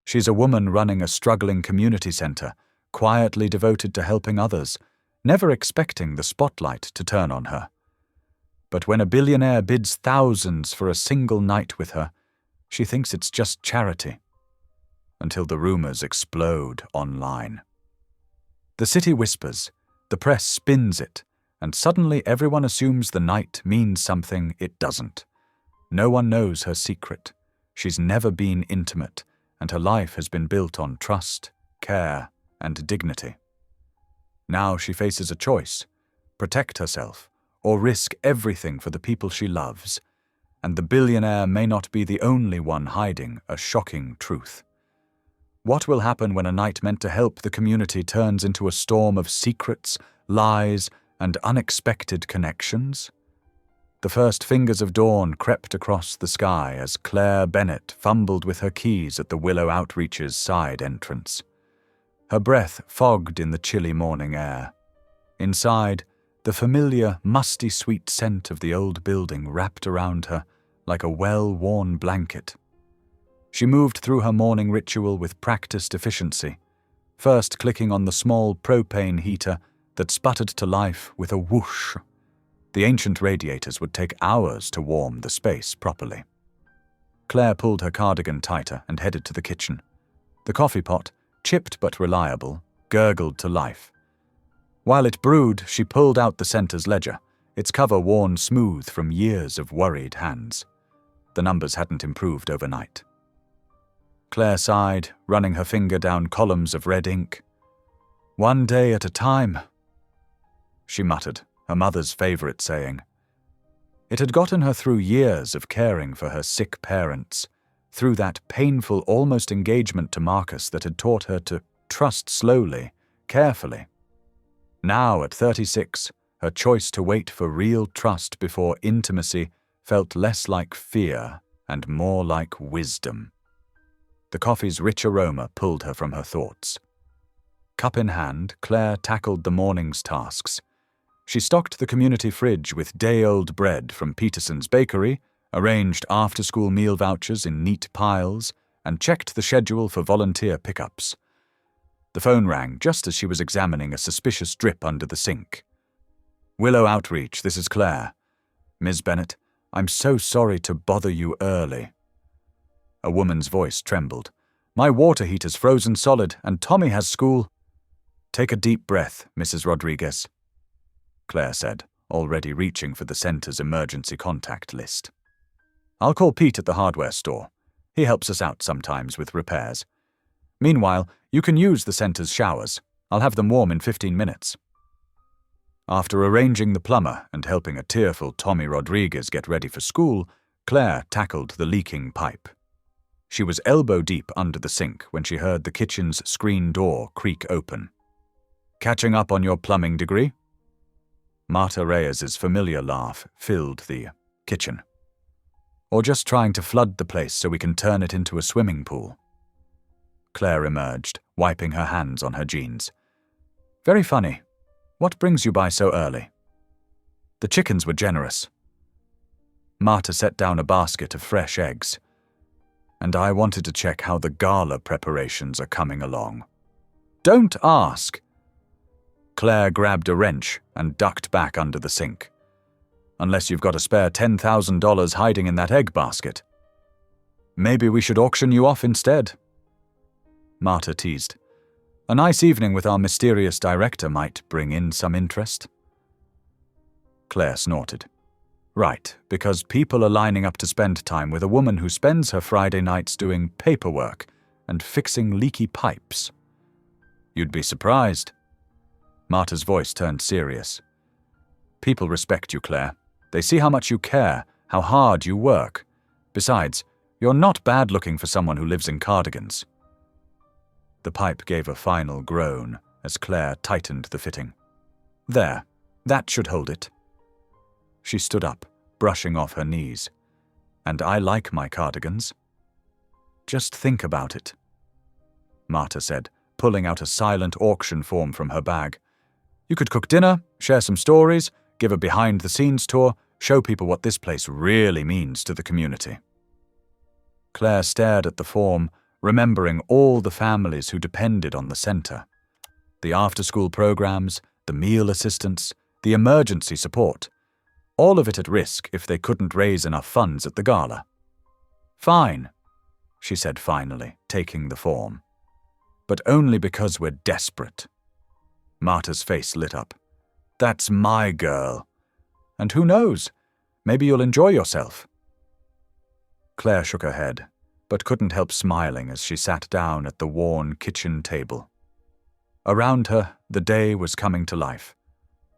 She's a woman running a struggling community center, quietly devoted to helping others, never expecting the spotlight to turn on her. But when a billionaire bids thousands for a single night with her, she thinks it's just charity. Until the rumors explode online. The city whispers, the press spins it, and suddenly everyone assumes the night means something it doesn't. No one knows her secret. She's never been intimate, and her life has been built on trust, care, and dignity. Now she faces a choice: protect herself, or risk everything for the people she loves. And the billionaire may not be the only one hiding a shocking truth. What will happen when a night meant to help the community turns into a storm of secrets, lies, and unexpected connections? The first fingers of dawn crept across the sky as Claire Bennett fumbled with her keys at the Willow Outreach's side entrance. Her breath fogged in the chilly morning air. Inside, the familiar, musty-sweet scent of the old building wrapped around her like a well-worn blanket. She moved through her morning ritual with practiced efficiency, first clicking on the small propane heater that sputtered to life with a whoosh. The ancient radiators would take hours to warm the space properly. Claire pulled her cardigan tighter and headed to the kitchen. The coffee pot, chipped but reliable, gurgled to life. While it brewed, she pulled out the center's ledger, its cover worn smooth from years of worried hands. The numbers hadn't improved overnight. Claire sighed, running her finger down columns of red ink. "One day at a time," she muttered, her mother's favorite saying. It had gotten her through years of caring for her sick parents, through that painful almost engagement to Marcus that had taught her to trust slowly, carefully. Now, at 36, her choice to wait for real trust before intimacy felt less like fear and more like wisdom. The coffee's rich aroma pulled her from her thoughts. Cup in hand, Claire tackled the morning's tasks. She stocked the community fridge with day-old bread from Peterson's bakery, arranged after-school meal vouchers in neat piles, and checked the schedule for volunteer pickups. The phone rang just as she was examining a suspicious drip under the sink. "Willow Outreach, this is Claire. Ms. Bennett, I'm so sorry to bother you early." A woman's voice trembled. "My water heater's frozen solid, and Tommy has school." "Take a deep breath, Mrs. Rodriguez," Claire said, already reaching for the center's emergency contact list. "I'll call Pete at the hardware store. He helps us out sometimes with repairs. Meanwhile, you can use the center's showers. I'll have them warm in 15 minutes. After arranging the plumber and helping a tearful Tommy Rodriguez get ready for school, Claire tackled the leaking pipe. She was elbow-deep under the sink when she heard the kitchen's screen door creak open. "Catching up on your plumbing degree?" Marta Reyes's familiar laugh filled the kitchen. "Or just trying to flood the place so we can turn it into a swimming pool?" Claire emerged, wiping her hands on her jeans. "Very funny. What brings you by so early?" "The chickens were generous." Marta set down a basket of fresh eggs. "And I wanted to check how the gala preparations are coming along." "Don't ask!" Claire grabbed a wrench and ducked back under the sink. "Unless you've got a spare $10,000 hiding in that egg basket. Maybe we should auction you off instead." Marta teased. "A nice evening with our mysterious director might bring in some interest." Claire snorted. "Right, because people are lining up to spend time with a woman who spends her Friday nights doing paperwork and fixing leaky pipes. You'd be surprised." Marta's voice turned serious. "People respect you, Claire. They see how much you care, how hard you work. Besides, you're not bad looking for someone who lives in cardigans." The pipe gave a final groan as Claire tightened the fitting. "There, that should hold it." She stood up, brushing off her knees. "And I like my cardigans." "Just think about it," Marta said, pulling out a silent auction form from her bag. "You could cook dinner, share some stories, give a behind-the-scenes tour, show people what this place really means to the community." Claire stared at the form, remembering all the families who depended on the center. The after-school programs, the meal assistance, the emergency support. All of it at risk if they couldn't raise enough funds at the gala. "Fine," she said finally, taking the form. "But only because we're desperate." Marta's face lit up. "That's my girl. And who knows? Maybe you'll enjoy yourself." Claire shook her head, but couldn't help smiling as she sat down at the worn kitchen table. Around her, the day was coming to life.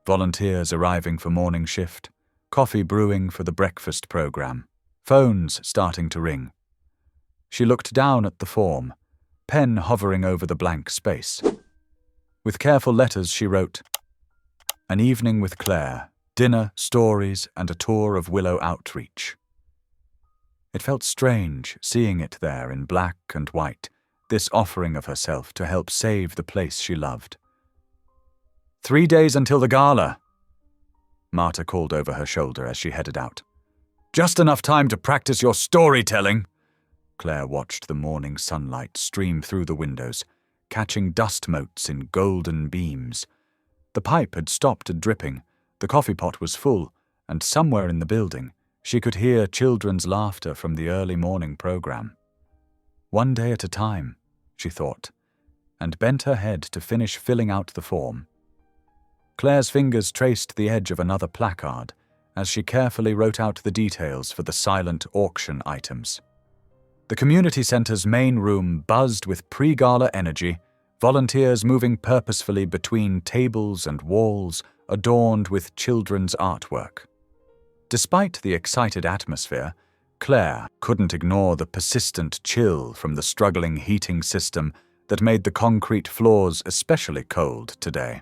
Volunteers arriving for morning shift, coffee brewing for the breakfast program, phones starting to ring. She looked down at the form, pen hovering over the blank space. With careful letters she wrote, "An evening with Claire, dinner, stories, and a tour of Willow Outreach." It felt strange seeing it there in black and white, this offering of herself to help save the place she loved. "3 days until the gala," Marta called over her shoulder as she headed out. "Just enough time to practice your storytelling." Claire watched the morning sunlight stream through the windows, catching dust motes in golden beams. The pipe had stopped dripping, the coffee pot was full, and somewhere in the building, she could hear children's laughter from the early morning program. One day at a time, she thought, and bent her head to finish filling out the form. Claire's fingers traced the edge of another placard as she carefully wrote out the details for the silent auction items. The community center's main room buzzed with pre-gala energy, volunteers moving purposefully between tables and walls adorned with children's artwork. Despite the excited atmosphere, Claire couldn't ignore the persistent chill from the struggling heating system that made the concrete floors especially cold today.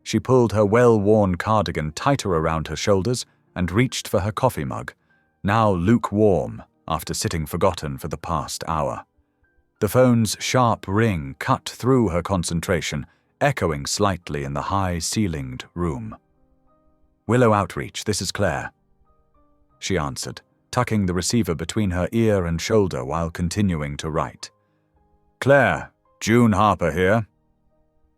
She pulled her well-worn cardigan tighter around her shoulders and reached for her coffee mug, now lukewarm after sitting forgotten for the past hour. The phone's sharp ring cut through her concentration, echoing slightly in the high-ceilinged room. "Willow Outreach, this is Claire," she answered, tucking the receiver between her ear and shoulder while continuing to write. "Claire, June Harper here."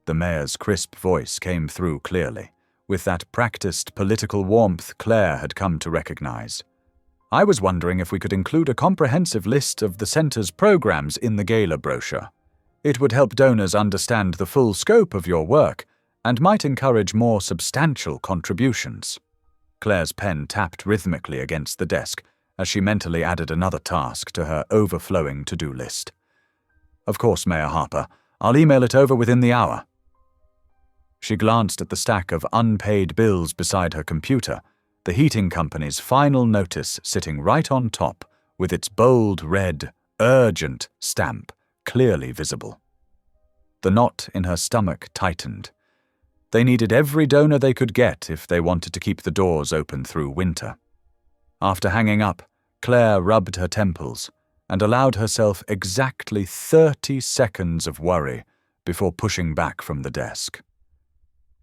The mayor's crisp voice came through clearly, with that practiced political warmth Claire had come to recognize. "I was wondering if we could include a comprehensive list of the center's programs in the gala brochure. It would help donors understand the full scope of your work and might encourage more substantial contributions." Claire's pen tapped rhythmically against the desk as she mentally added another task to her overflowing to-do list. "Of course, Mayor Harper. I'll email it over within the hour." She glanced at the stack of unpaid bills beside her computer, the heating company's final notice sitting right on top with its bold red, urgent stamp clearly visible. The knot in her stomach tightened. They needed every donor they could get if they wanted to keep the doors open through winter. After hanging up, Claire rubbed her temples and allowed herself exactly 30 seconds of worry before pushing back from the desk.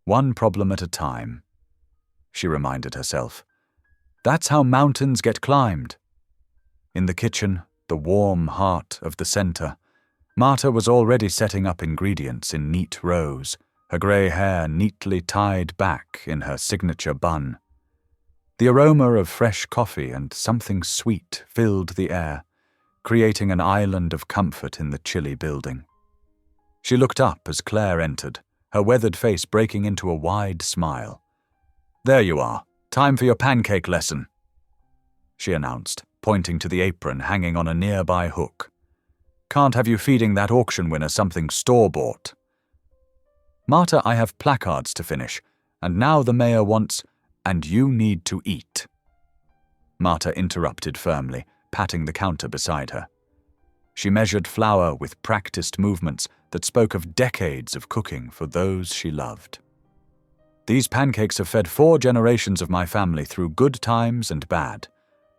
One problem at a time, she reminded herself. That's how mountains get climbed. In the kitchen, the warm heart of the center, Marta was already setting up ingredients in neat rows, her grey hair neatly tied back in her signature bun. The aroma of fresh coffee and something sweet filled the air, creating an island of comfort in the chilly building. She looked up as Claire entered, her weathered face breaking into a wide smile. "There you are. Time for your pancake lesson," she announced, pointing to the apron hanging on a nearby hook. "Can't have you feeding that auction winner something store-bought." "Marta, I have placards to finish, and now the mayor wants, and you need to eat." Marta interrupted firmly, patting the counter beside her. She measured flour with practiced movements that spoke of decades of cooking for those she loved. "These pancakes have fed 4 generations of my family through good times and bad.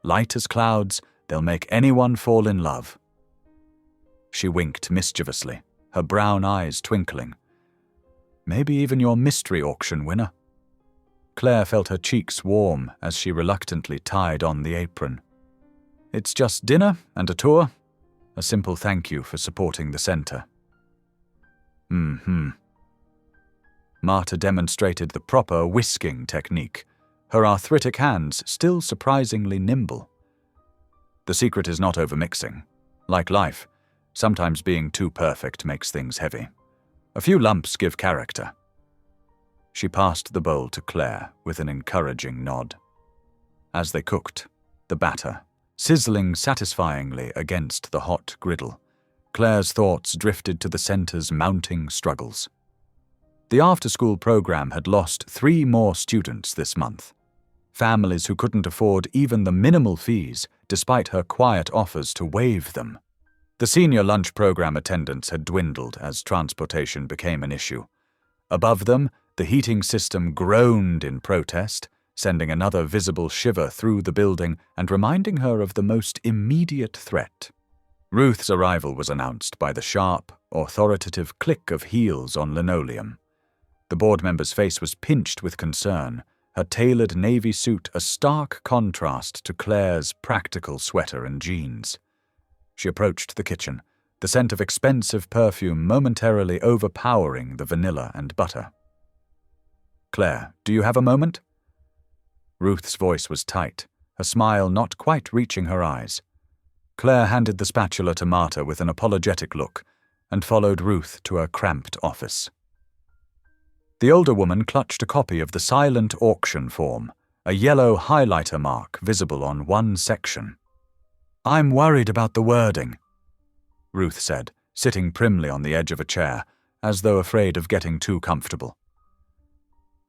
Light as clouds, they'll make anyone fall in love." She winked mischievously, her brown eyes twinkling. "Maybe even your mystery auction winner." Claire felt her cheeks warm as she reluctantly tied on the apron. "It's just dinner and a tour. A simple thank you for supporting the center. Marta demonstrated the proper whisking technique, her arthritic hands still surprisingly nimble. The secret is not overmixing. Like life, sometimes being too perfect makes things heavy. A few lumps give character. She passed the bowl to Claire with an encouraging nod. As they cooked, the batter, sizzling satisfyingly against the hot griddle, Claire's thoughts drifted to the center's mounting struggles. The after-school program had lost 3 more students this month. Families who couldn't afford even the minimal fees, despite her quiet offers to waive them. The senior lunch program attendance had dwindled as transportation became an issue. Above them, the heating system groaned in protest, sending another visible shiver through the building and reminding her of the most immediate threat. Ruth's arrival was announced by the sharp, authoritative click of heels on linoleum. The board member's face was pinched with concern, her tailored navy suit a stark contrast to Claire's practical sweater and jeans. She approached the kitchen, the scent of expensive perfume momentarily overpowering the vanilla and butter. "Claire, do you have a moment?" Ruth's voice was tight, her smile not quite reaching her eyes. Claire handed the spatula to Marta with an apologetic look and followed Ruth to her cramped office. The older woman clutched a copy of the silent auction form, a yellow highlighter mark visible on one section. "I'm worried about the wording," Ruth said, sitting primly on the edge of a chair, as though afraid of getting too comfortable.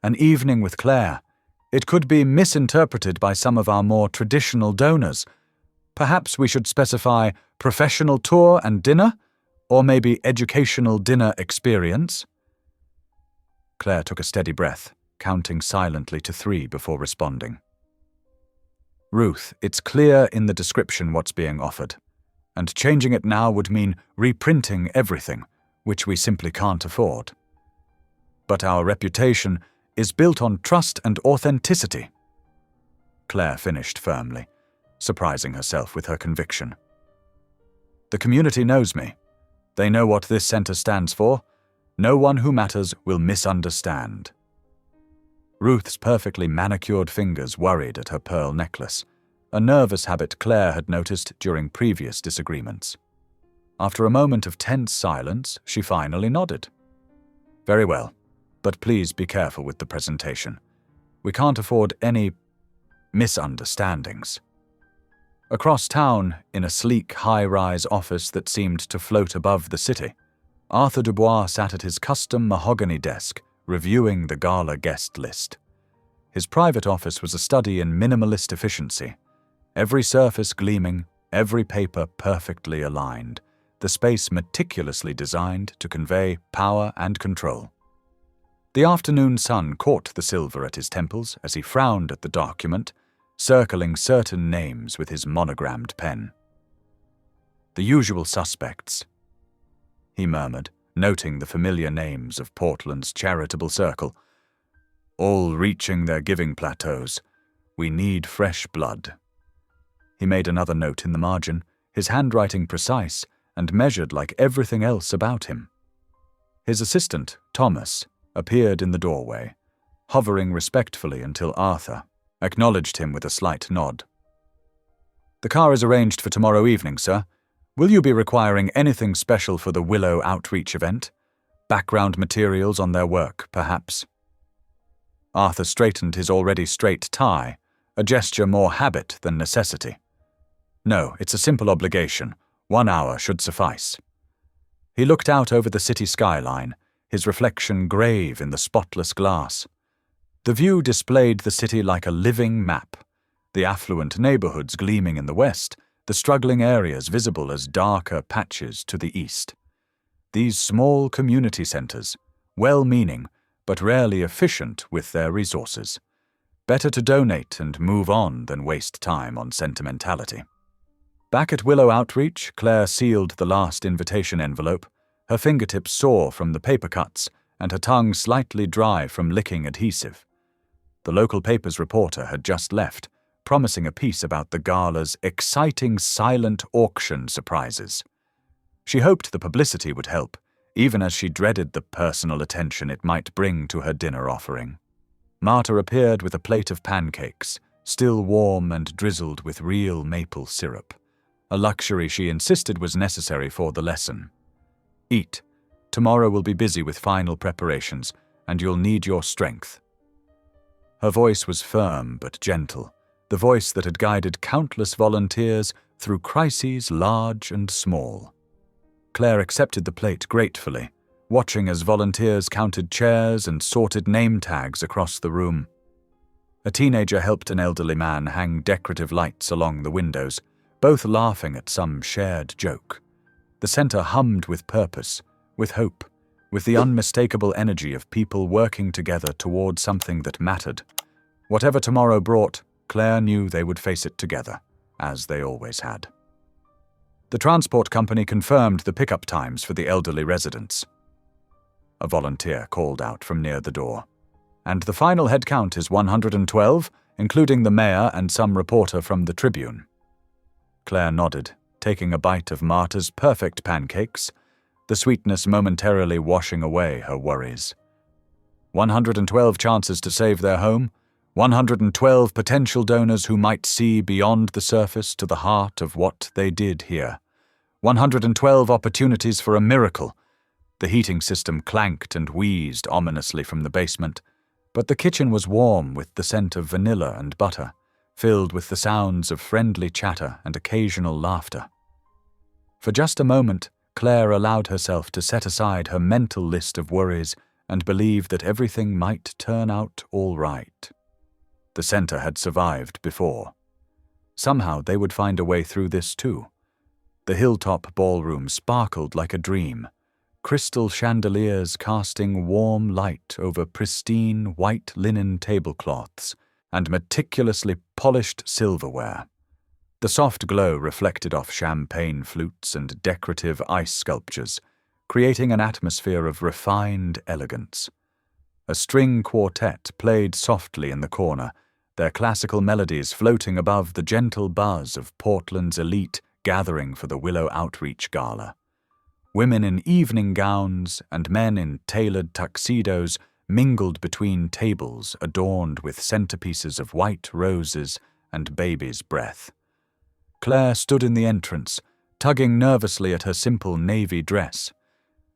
"An evening with Claire. It could be misinterpreted by some of our more traditional donors. Perhaps we should specify professional tour and dinner, or maybe educational dinner experience." Claire took a steady breath, counting silently to 3 before responding. "Ruth, it's clear in the description what's being offered, and changing it now would mean reprinting everything, which we simply can't afford. But our reputation is built on trust and authenticity." Claire finished firmly, surprising herself with her conviction. "The community knows me. They know what this center stands for. No one who matters will misunderstand." Ruth's perfectly manicured fingers worried at her pearl necklace, a nervous habit Claire had noticed during previous disagreements. After a moment of tense silence, she finally nodded. "Very well, but please be careful with the presentation. We can't afford any misunderstandings." Across town, in a sleek, high-rise office that seemed to float above the city, Arthur Dubois sat at his custom mahogany desk, reviewing the gala guest list. His private office was a study in minimalist efficiency, every surface gleaming, every paper perfectly aligned, the space meticulously designed to convey power and control. The afternoon sun caught the silver at his temples as he frowned at the document, circling certain names with his monogrammed pen. "The usual suspects," he murmured, noting the familiar names of Portland's charitable circle. "All reaching their giving plateaus. We need fresh blood." He made another note in the margin, his handwriting precise and measured like everything else about him. His assistant, Thomas, appeared in the doorway, hovering respectfully until Arthur acknowledged him with a slight nod. "The car is arranged for tomorrow evening, sir. Will you be requiring anything special for the Willow outreach event? Background materials on their work, perhaps?" Arthur straightened his already straight tie, a gesture more habit than necessity. "No, it's a simple obligation. 1 hour should suffice." He looked out over the city skyline, his reflection grave in the spotless glass. The view displayed the city like a living map, the affluent neighborhoods gleaming in the west, the struggling areas visible as darker patches to the east. These small community centers, well-meaning but rarely efficient with their resources. Better to donate and move on than waste time on sentimentality. Back at Willow Outreach, Claire sealed the last invitation envelope, her fingertips sore from the paper cuts and her tongue slightly dry from licking adhesive. The local paper's reporter had just left, promising a piece about the gala's exciting silent auction surprises. She hoped the publicity would help, even as she dreaded the personal attention it might bring to her dinner offering. Marta appeared with a plate of pancakes, still warm and drizzled with real maple syrup, a luxury she insisted was necessary for the lesson. "Eat. Tomorrow will be busy with final preparations, and you'll need your strength." Her voice was firm but gentle, the voice that had guided countless volunteers through crises large and small. Claire accepted the plate gratefully, watching as volunteers counted chairs and sorted name tags across the room. A teenager helped an elderly man hang decorative lights along the windows, both laughing at some shared joke. The center hummed with purpose, with hope, with the unmistakable energy of people working together toward something that mattered. Whatever tomorrow brought, Claire knew they would face it together, as they always had. The transport company confirmed the pickup times for the elderly residents. A volunteer called out from near the door. "And the final head count is 112, including the mayor and some reporter from the Tribune." Claire nodded, taking a bite of Marta's perfect pancakes, the sweetness momentarily washing away her worries. 112 chances to save their home, 112 potential donors who might see beyond the surface to the heart of what they did here. 112 opportunities for a miracle. The heating system clanked and wheezed ominously from the basement, but the kitchen was warm with the scent of vanilla and butter, filled with the sounds of friendly chatter and occasional laughter. For just a moment, Claire allowed herself to set aside her mental list of worries and believe that everything might turn out all right. The center had survived before. Somehow they would find a way through this too. The hilltop ballroom sparkled like a dream, crystal chandeliers casting warm light over pristine white linen tablecloths and meticulously polished silverware. The soft glow reflected off champagne flutes and decorative ice sculptures, creating an atmosphere of refined elegance. A string quartet played softly in the corner, their classical melodies floating above the gentle buzz of Portland's elite gathering for the Willow Outreach Gala. Women in evening gowns and men in tailored tuxedos mingled between tables adorned with centerpieces of white roses and baby's breath. Claire stood in the entrance, tugging nervously at her simple navy dress.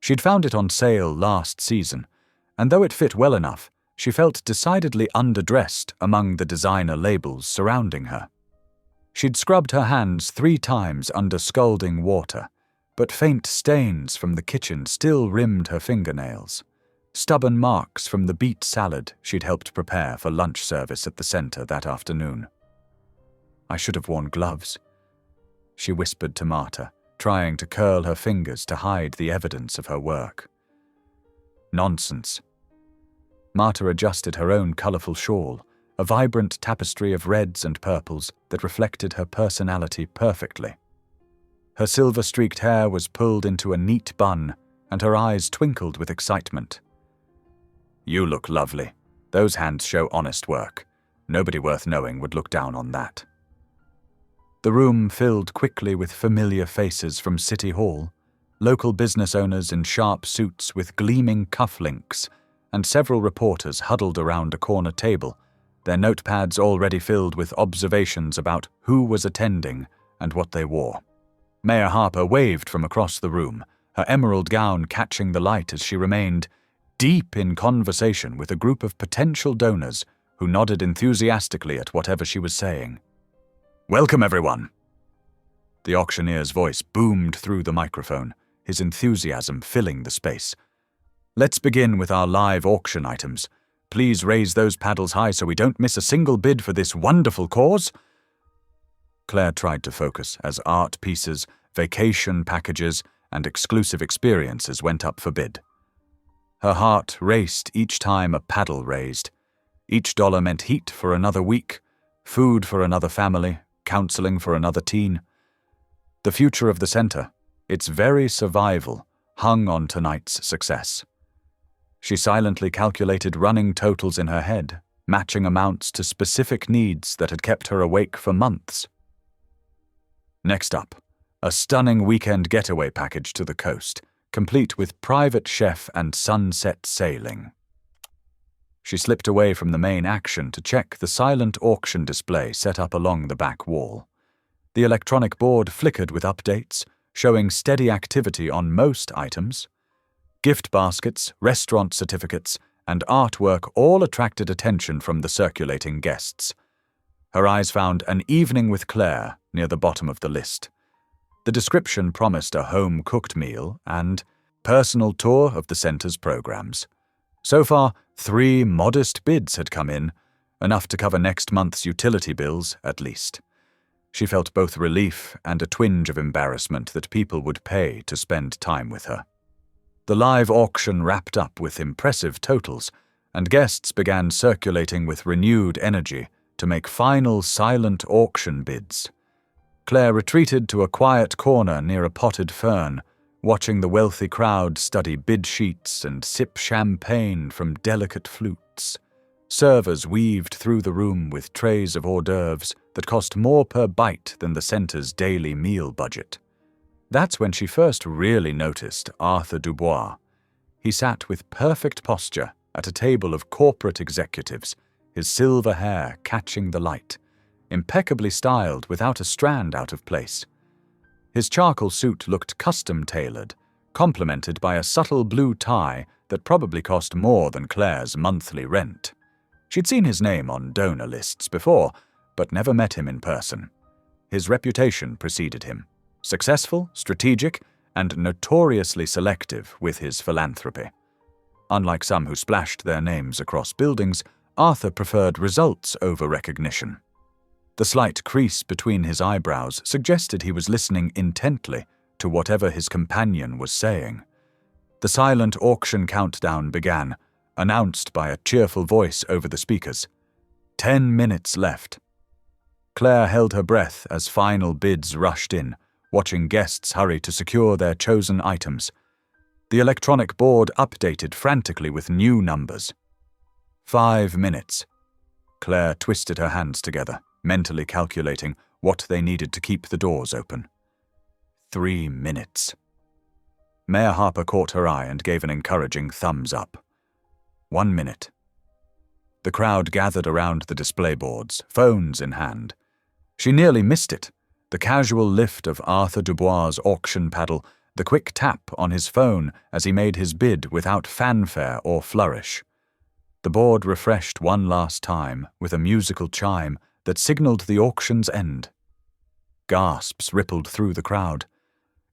She'd found it on sale last season, and though it fit well enough, she felt decidedly underdressed among the designer labels surrounding her. She'd scrubbed her hands 3 times under scalding water, but faint stains from the kitchen still rimmed her fingernails, stubborn marks from the beet salad she'd helped prepare for lunch service at the center that afternoon. "I should have worn gloves," she whispered to Marta, trying to curl her fingers to hide the evidence of her work. "Nonsense." Marta adjusted her own colorful shawl, a vibrant tapestry of reds and purples that reflected her personality perfectly. Her silver-streaked hair was pulled into a neat bun, and her eyes twinkled with excitement. "You look lovely. Those hands show honest work. Nobody worth knowing would look down on that." The room filled quickly with familiar faces from City Hall, local business owners in sharp suits with gleaming cufflinks, and several reporters huddled around a corner table, their notepads already filled with observations about who was attending and what they wore. Mayor Harper waved from across the room, her emerald gown catching the light as she remained deep in conversation with a group of potential donors who nodded enthusiastically at whatever she was saying. "Welcome, everyone." The auctioneer's voice boomed through the microphone, his enthusiasm filling the space. "Let's begin with our live auction items. Please raise those paddles high so we don't miss a single bid for this wonderful cause." Claire tried to focus as art pieces, vacation packages, and exclusive experiences went up for bid. Her heart raced each time a paddle raised. Each dollar meant heat for another week, food for another family, counseling for another teen. The future of the center, its very survival, hung on tonight's success. She silently calculated running totals in her head, matching amounts to specific needs that had kept her awake for months. Next up, a stunning weekend getaway package to the coast, complete with private chef and sunset sailing. She slipped away from the main action to check the silent auction display set up along the back wall. The electronic board flickered with updates, showing steady activity on most items. Gift baskets, restaurant certificates, and artwork all attracted attention from the circulating guests. Her eyes found an evening with Claire near the bottom of the list. The description promised a home-cooked meal and personal tour of the center's programs. So far, 3 modest bids had come in, enough to cover next month's utility bills at least. She felt both relief and a twinge of embarrassment that people would pay to spend time with her. The live auction wrapped up with impressive totals, and guests began circulating with renewed energy to make final silent auction bids. Claire retreated to a quiet corner near a potted fern, watching the wealthy crowd study bid sheets and sip champagne from delicate flutes. Servers weaved through the room with trays of hors d'oeuvres that cost more per bite than the center's daily meal budget. That's when she first really noticed Arthur Dubois. He sat with perfect posture at a table of corporate executives, his silver hair catching the light, impeccably styled without a strand out of place. His charcoal suit looked custom-tailored, complemented by a subtle blue tie that probably cost more than Claire's monthly rent. She'd seen his name on donor lists before, but never met him in person. His reputation preceded him. Successful, strategic, and notoriously selective with his philanthropy. Unlike some who splashed their names across buildings, Arthur preferred results over recognition. The slight crease between his eyebrows suggested he was listening intently to whatever his companion was saying. The silent auction countdown began, announced by a cheerful voice over the speakers. 10 minutes left. Claire held her breath as final bids rushed in, watching guests hurry to secure their chosen items. The electronic board updated frantically with new numbers. 5 minutes. Claire twisted her hands together, mentally calculating what they needed to keep the doors open. 3 minutes. Mayor Harper caught her eye and gave an encouraging thumbs up. 1 minute. The crowd gathered around the display boards, phones in hand. She nearly missed it. The casual lift of Arthur Dubois' auction paddle, the quick tap on his phone as he made his bid without fanfare or flourish. The board refreshed one last time with a musical chime that signaled the auction's end. Gasps rippled through the crowd.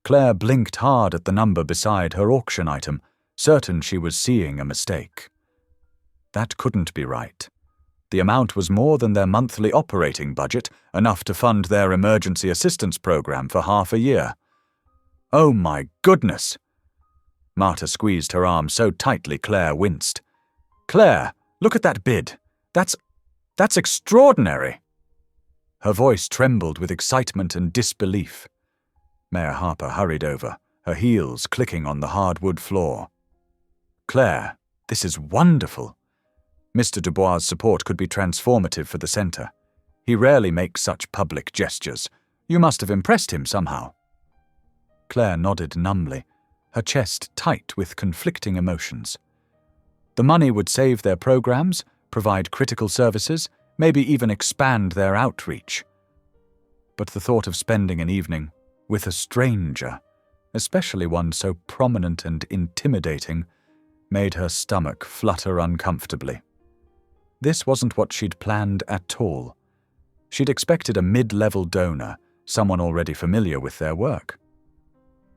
Claire blinked hard at the number beside her auction item, certain she was seeing a mistake. That couldn't be right. The amount was more than their monthly operating budget, enough to fund their emergency assistance program for half a year. Oh my goodness! Marta squeezed her arm so tightly Claire winced. Claire, look at that bid. That's extraordinary! Her voice trembled with excitement and disbelief. Mayor Harper hurried over, her heels clicking on the hardwood floor. Claire, this is wonderful. Mr. Dubois' support could be transformative for the center. He rarely makes such public gestures. You must have impressed him somehow. Claire nodded numbly, her chest tight with conflicting emotions. The money would save their programs, provide critical services, maybe even expand their outreach. But the thought of spending an evening with a stranger, especially one so prominent and intimidating, made her stomach flutter uncomfortably. This wasn't what she'd planned at all. She'd expected a mid-level donor, someone already familiar with their work.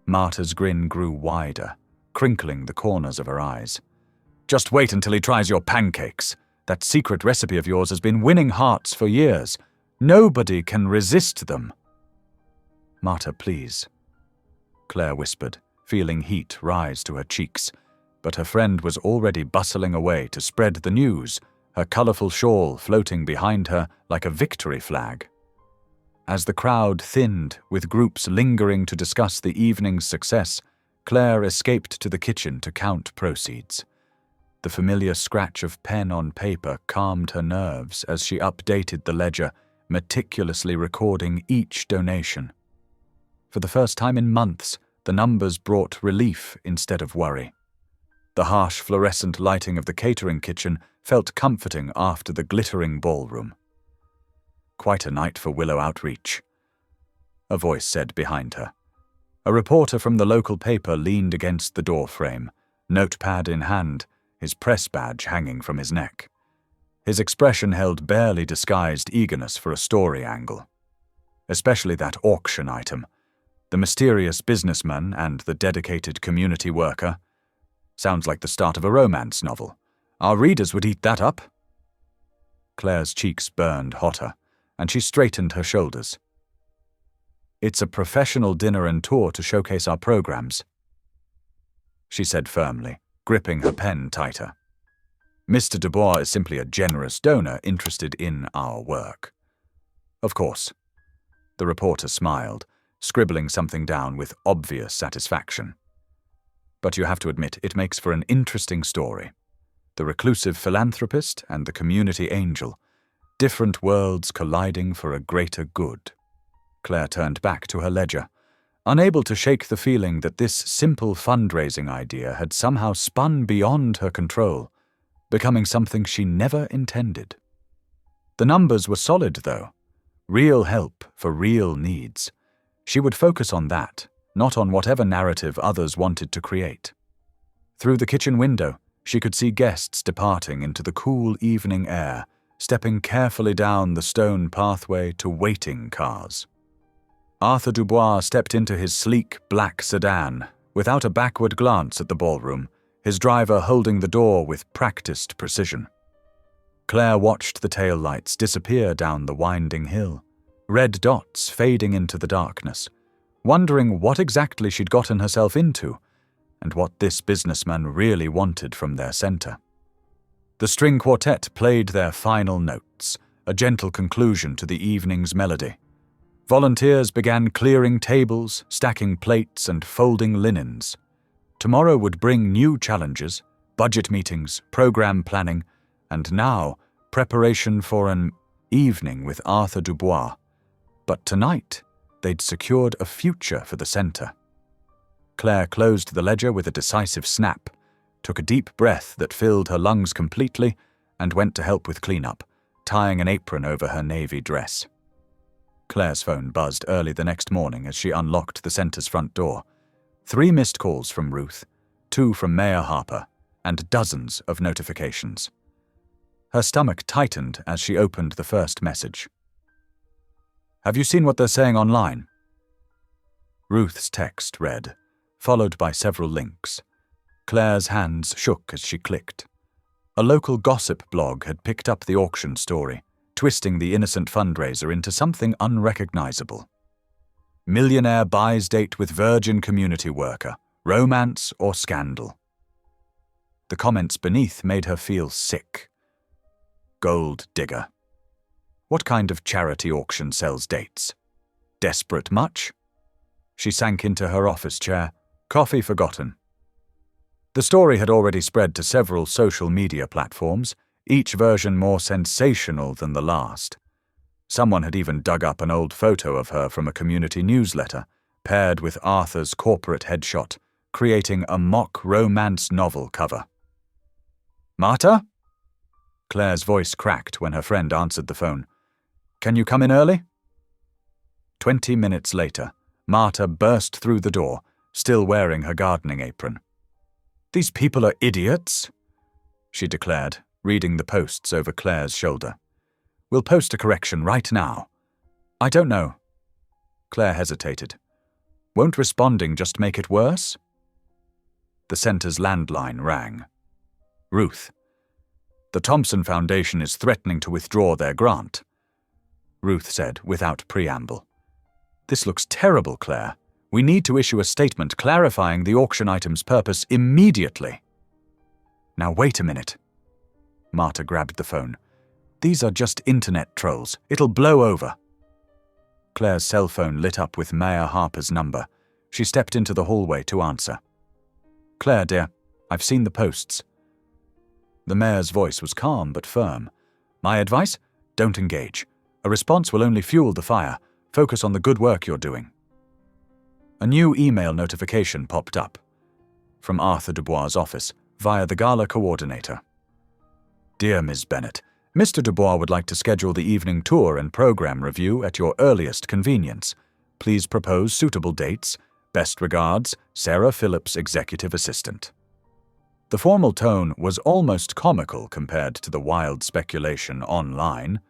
Marta's grin grew wider, crinkling the corners of her eyes. Just wait until he tries your pancakes. That secret recipe of yours has been winning hearts for years. Nobody can resist them. Marta, please, Claire whispered, feeling heat rise to her cheeks, but her friend was already bustling away to spread the news, her colourful shawl floating behind her like a victory flag. As the crowd thinned, with groups lingering to discuss the evening's success, Claire escaped to the kitchen to count proceeds. The familiar scratch of pen on paper calmed her nerves as she updated the ledger, meticulously recording each donation. For the first time in months, the numbers brought relief instead of worry. The harsh fluorescent lighting of the catering kitchen felt comforting after the glittering ballroom. Quite a night for Willow Outreach, a voice said behind her. A reporter from the local paper leaned against the door frame, notepad in hand, his press badge hanging from his neck. His expression held barely disguised eagerness for a story angle. Especially that auction item. The mysterious businessman and the dedicated community worker. Sounds like the start of a romance novel. Our readers would eat that up. Claire's cheeks burned hotter, and she straightened her shoulders. It's a professional dinner and tour to showcase our programs, she said firmly, gripping her pen tighter. Mr. Dubois is simply a generous donor interested in our work. Of course. The reporter smiled, scribbling something down with obvious satisfaction. But you have to admit, it makes for an interesting story. The reclusive philanthropist and the community angel, different worlds colliding for a greater good. Claire turned back to her ledger, unable to shake the feeling that this simple fundraising idea had somehow spun beyond her control, becoming something she never intended. The numbers were solid, though. Real help for real needs. She would focus on that, not on whatever narrative others wanted to create. Through the kitchen window, she could see guests departing into the cool evening air, stepping carefully down the stone pathway to waiting cars. Arthur Dubois stepped into his sleek black sedan, without a backward glance at the ballroom, his driver holding the door with practiced precision. Claire watched the taillights disappear down the winding hill, red dots fading into the darkness, wondering what exactly she'd gotten herself into and what this businessman really wanted from their center. The string quartet played their final notes, a gentle conclusion to the evening's melody. Volunteers began clearing tables, stacking plates, and folding linens. Tomorrow would bring new challenges, budget meetings, program planning, and now preparation for an evening with Arthur Dubois. But tonight, they'd secured a future for the center. Claire closed the ledger with a decisive snap, took a deep breath that filled her lungs completely, and went to help with cleanup, tying an apron over her navy dress. Claire's phone buzzed early the next morning as she unlocked the center's front door. 3 missed calls from Ruth, 2 from Mayor Harper, and dozens of notifications. Her stomach tightened as she opened the first message. "Have you seen what they're saying online?" Ruth's text read, followed by several links. Claire's hands shook as she clicked. A local gossip blog had picked up the auction story, twisting the innocent fundraiser into something unrecognizable. Millionaire buys date with virgin community worker, romance or scandal. The comments beneath made her feel sick. Gold digger. What kind of charity auction sells dates? Desperate much? She sank into her office chair, coffee forgotten. The story had already spread to several social media platforms, each version more sensational than the last. Someone had even dug up an old photo of her from a community newsletter, paired with Arthur's corporate headshot, creating a mock romance novel cover. "Marta?" Claire's voice cracked when her friend answered the phone. "Can you come in early?" 20 minutes later, Marta burst through the door, still wearing her gardening apron. "These people are idiots," she declared, reading the posts over Claire's shoulder. "We'll post a correction right now." "I don't know." Claire hesitated. "Won't responding just make it worse?" The center's landline rang. "Ruth. The Thompson Foundation is threatening to withdraw their grant," Ruth said without preamble. "This looks terrible, Claire. We need to issue a statement clarifying the auction item's purpose immediately." "Now wait a minute." Marta grabbed the phone. "These are just internet trolls. It'll blow over." Claire's cell phone lit up with Mayor Harper's number. She stepped into the hallway to answer. "Claire, dear, I've seen the posts." The mayor's voice was calm but firm. "My advice? Don't engage. A response will only fuel the fire. Focus on the good work you're doing." A new email notification popped up from Arthur Dubois' office via the gala coordinator. Dear Ms. Bennett, Mr. Dubois would like to schedule the evening tour and program review at your earliest convenience. Please propose suitable dates. Best regards, Sarah Phillips, Executive Assistant. The formal tone was almost comical compared to the wild speculation online.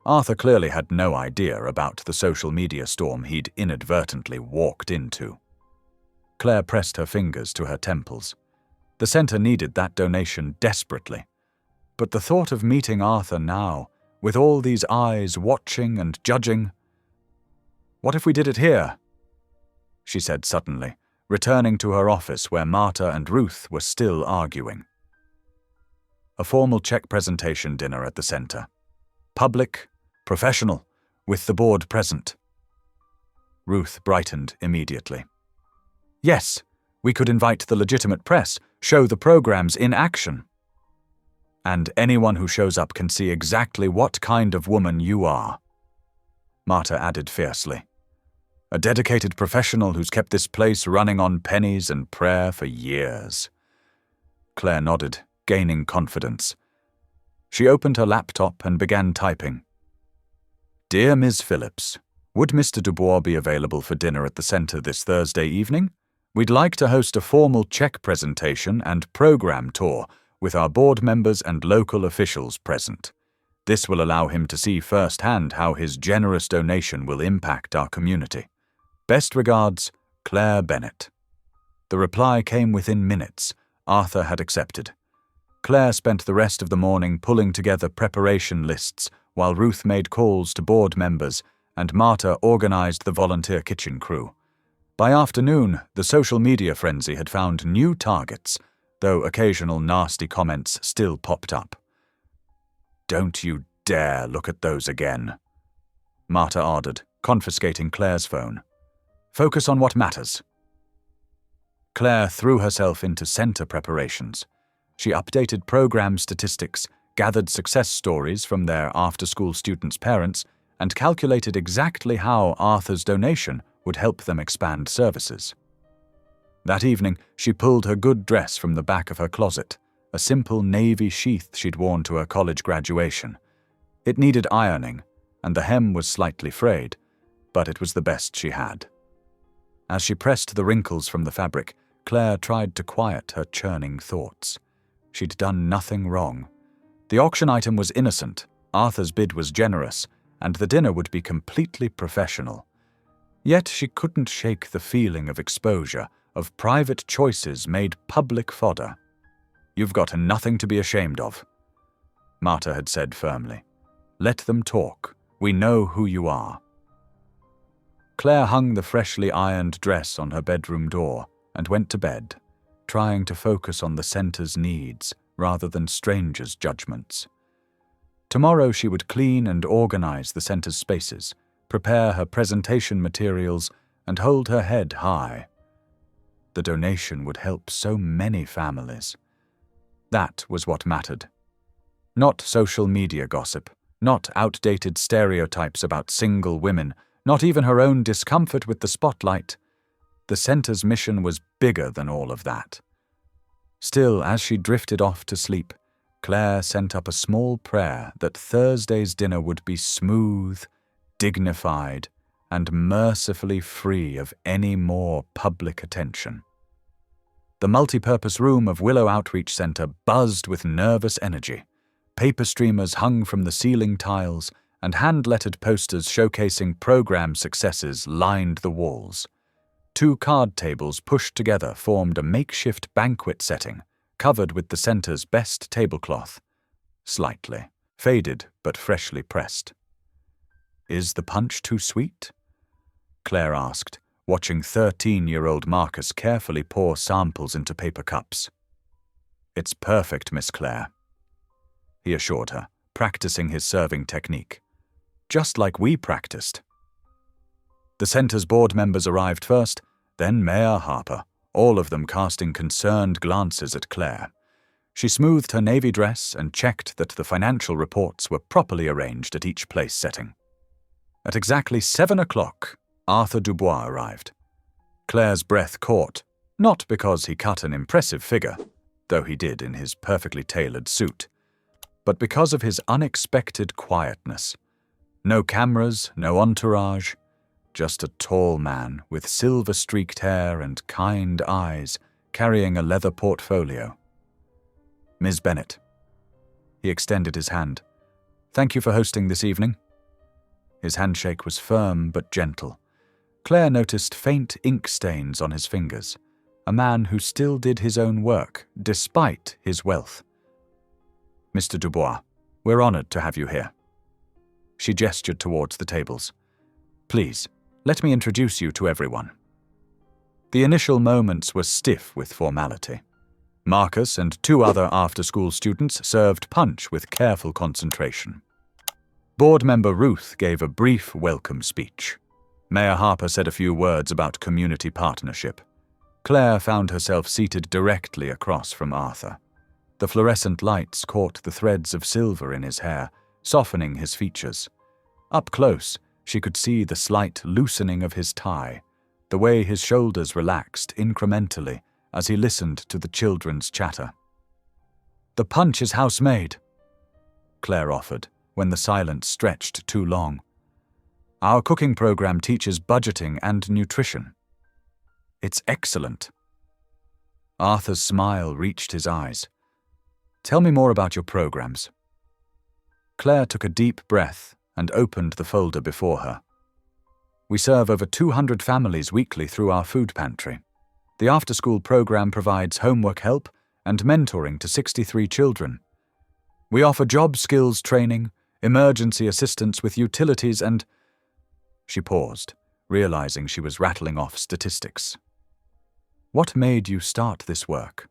Arthur clearly had no idea about the social media storm he'd inadvertently walked into. Claire pressed her fingers to her temples. The center needed that donation desperately. But the thought of meeting Arthur now, with all these eyes watching and judging— "What if we did it here?" she said suddenly, returning to her office where Marta and Ruth were still arguing. A formal check presentation dinner at the center. Public, professional, with the board present. Ruth brightened immediately. Yes, we could invite the legitimate press, show the programs in action. And anyone who shows up can see exactly what kind of woman you are, Marta added fiercely. A dedicated professional who's kept this place running on pennies and prayer for years. Claire nodded, gaining confidence. She opened her laptop and began typing. Dear Ms. Phillips, would Mr. Dubois be available for dinner at the center this Thursday evening? We'd like to host a formal check presentation and program tour with our board members and local officials present. This will allow him to see firsthand how his generous donation will impact our community. Best regards, Claire Bennett. The reply came within minutes. Arthur had accepted. Claire spent the rest of the morning pulling together preparation lists while Ruth made calls to board members and Marta organized the volunteer kitchen crew. By afternoon, the social media frenzy had found new targets, though occasional nasty comments still popped up. Don't you dare look at those again, Marta ordered, confiscating Claire's phone. Focus on what matters. Claire threw herself into center preparations. She updated program statistics, gathered success stories from their after-school students' parents, and calculated exactly how Arthur's donation would help them expand services. That evening, she pulled her good dress from the back of her closet, a simple navy sheath she'd worn to her college graduation. It needed ironing, and the hem was slightly frayed, but it was the best she had. As she pressed the wrinkles from the fabric, Claire tried to quiet her churning thoughts. She'd done nothing wrong. The auction item was innocent, Arthur's bid was generous, and the dinner would be completely professional. Yet she couldn't shake the feeling of exposure, of private choices made public fodder. You've got nothing to be ashamed of, Marta had said firmly. Let them talk. We know who you are. Claire hung the freshly ironed dress on her bedroom door and went to bed, trying to focus on the center's needs rather than strangers' judgments. Tomorrow she would clean and organize the center's spaces, prepare her presentation materials, and hold her head high. The donation would help so many families. That was what mattered. Not social media gossip, not outdated stereotypes about single women, not even her own discomfort with the spotlight. The center's mission was bigger than all of that. Still, as she drifted off to sleep, Claire sent up a small prayer that Thursday's dinner would be smooth, dignified, and mercifully free of any more public attention. The multipurpose room of Willow Outreach Center buzzed with nervous energy. Paper streamers hung from the ceiling tiles, and hand-lettered posters showcasing program successes lined the walls. 2 card tables pushed together formed a makeshift banquet setting, covered with the center's best tablecloth. Slightly, faded but freshly pressed. Is the punch too sweet? Claire asked, watching 13-year-old Marcus carefully pour samples into paper cups. It's perfect, Miss Claire, he assured her, practicing his serving technique. Just like we practiced. The center's board members arrived first, then Mayor Harper, all of them casting concerned glances at Claire. She smoothed her navy dress and checked that the financial reports were properly arranged at each place setting. At exactly 7 o'clock, Arthur Dubois arrived. Claire's breath caught, not because he cut an impressive figure, though he did in his perfectly tailored suit, but because of his unexpected quietness. No cameras, no entourage, just a tall man with silver-streaked hair and kind eyes carrying a leather portfolio. Ms. Bennett. He extended his hand. Thank you for hosting this evening. His handshake was firm but gentle. Claire noticed faint ink stains on his fingers, a man who still did his own work, despite his wealth. Mr. Dubois, we're honored to have you here. She gestured towards the tables. Please, let me introduce you to everyone. The initial moments were stiff with formality. Marcus and 2 other after-school students served punch with careful concentration. Board member Ruth gave a brief welcome speech. Mayor Harper said a few words about community partnership. Claire found herself seated directly across from Arthur. The fluorescent lights caught the threads of silver in his hair, softening his features. Up close, she could see the slight loosening of his tie, the way his shoulders relaxed incrementally as he listened to the children's chatter. The punch is house-made, Claire offered, when the silence stretched too long. Our cooking program teaches budgeting and nutrition. It's excellent. Arthur's smile reached his eyes. Tell me more about your programs. Claire took a deep breath and opened the folder before her. We serve over 200 families weekly through our food pantry. The after-school program provides homework help and mentoring to 63 children. We offer job skills training, emergency assistance with utilities and... She paused, realizing she was rattling off statistics. What made you start this work?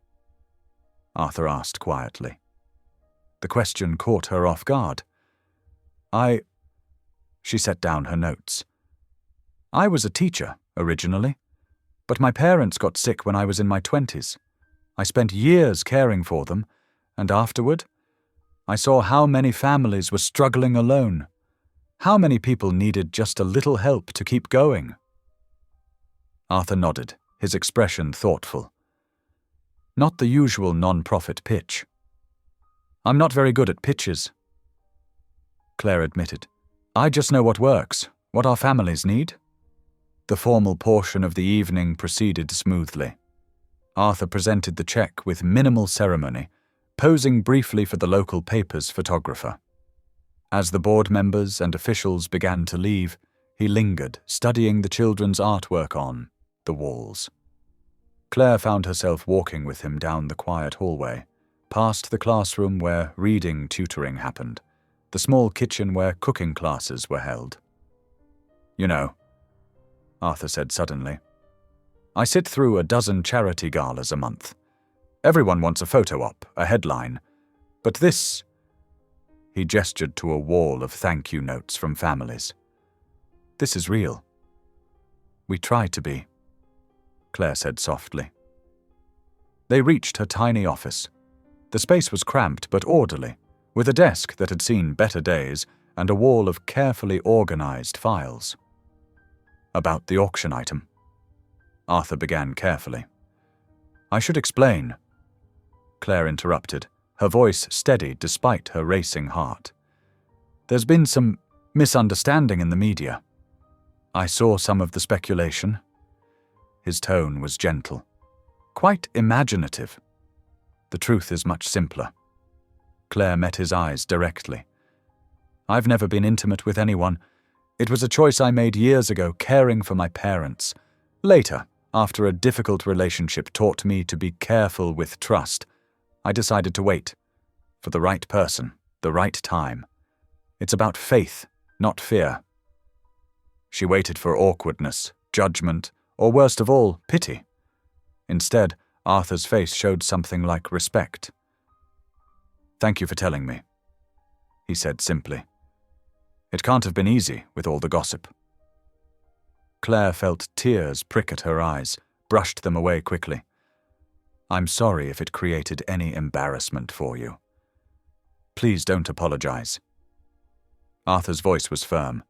Arthur asked quietly. The question caught her off guard. She set down her notes. I was a teacher, originally, but my parents got sick when I was in my 20s. I spent years caring for them, and afterward, I saw how many families were struggling alone, how many people needed just a little help to keep going. Arthur nodded, his expression thoughtful. Not the usual non-profit pitch. I'm not very good at pitches, Claire admitted. I just know what works, what our families need. The formal portion of the evening proceeded smoothly. Arthur presented the check with minimal ceremony, posing briefly for the local paper's photographer. As the board members and officials began to leave, he lingered, studying the children's artwork on the walls. Claire found herself walking with him down the quiet hallway, past the classroom where reading tutoring happened, the small kitchen where cooking classes were held. You know, Arthur said suddenly, I sit through a dozen charity galas a month. Everyone wants a photo op, a headline. But this... He gestured to a wall of thank you notes from families. This is real. We try to be, Claire said softly. They reached her tiny office. The space was cramped but orderly, with a desk that had seen better days and a wall of carefully organized files. About the auction item. Arthur began carefully. I should explain, Claire interrupted, her voice steady despite her racing heart. There's been some misunderstanding in the media. I saw some of the speculation. His tone was gentle, quite imaginative. The truth is much simpler. Claire met his eyes directly. I've never been intimate with anyone. It was a choice I made years ago, caring for my parents. Later, after a difficult relationship taught me to be careful with trust, I decided to wait. For the right person, the right time. It's about faith, not fear. She waited for awkwardness, judgment, or worst of all, pity. Instead, Arthur's face showed something like respect. Thank you for telling me, he said simply. It can't have been easy with all the gossip. Claire felt tears prick at her eyes, brushed them away quickly. I'm sorry if it created any embarrassment for you. Please don't apologize. Arthur's voice was firm.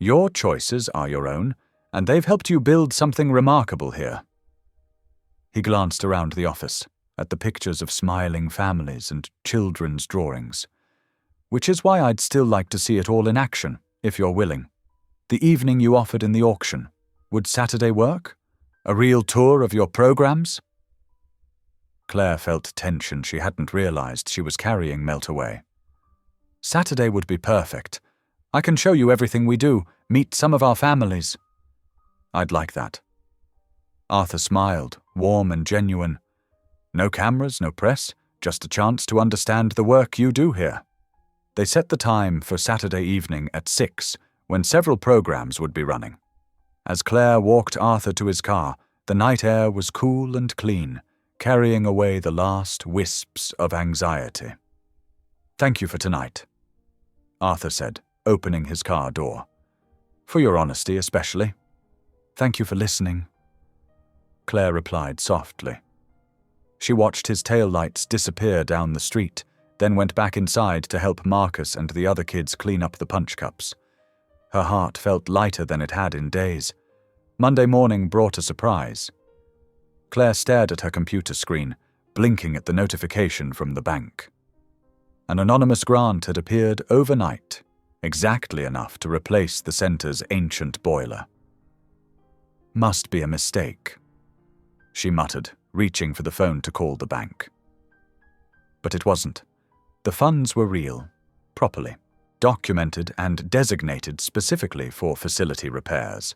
Your choices are your own, and they've helped you build something remarkable here." He glanced around the office, at the pictures of smiling families and children's drawings. "Which is why I'd still like to see it all in action, if you're willing. The evening you offered in the auction. Would Saturday work? A real tour of your programs?" Claire felt tension she hadn't realized she was carrying melt away. "Saturday would be perfect. I can show you everything we do, meet some of our families." "I'd like that." Arthur smiled, warm and genuine. "No cameras, no press, just a chance to understand the work you do here." They set the time for Saturday evening at 6, when several programs would be running. As Claire walked Arthur to his car, the night air was cool and clean, carrying away the last wisps of anxiety. "Thank you for tonight," Arthur said, opening his car door. "For your honesty, especially. Thank you for listening," Claire replied softly. She watched his taillights disappear down the street, then went back inside to help Marcus and the other kids clean up the punch cups. Her heart felt lighter than it had in days. Monday morning brought a surprise. Claire stared at her computer screen, blinking at the notification from the bank. An anonymous grant had appeared overnight, exactly enough to replace the center's ancient boiler. "Must be a mistake," she muttered, reaching for the phone to call the bank. But it wasn't. The funds were real, properly, documented and designated specifically for facility repairs.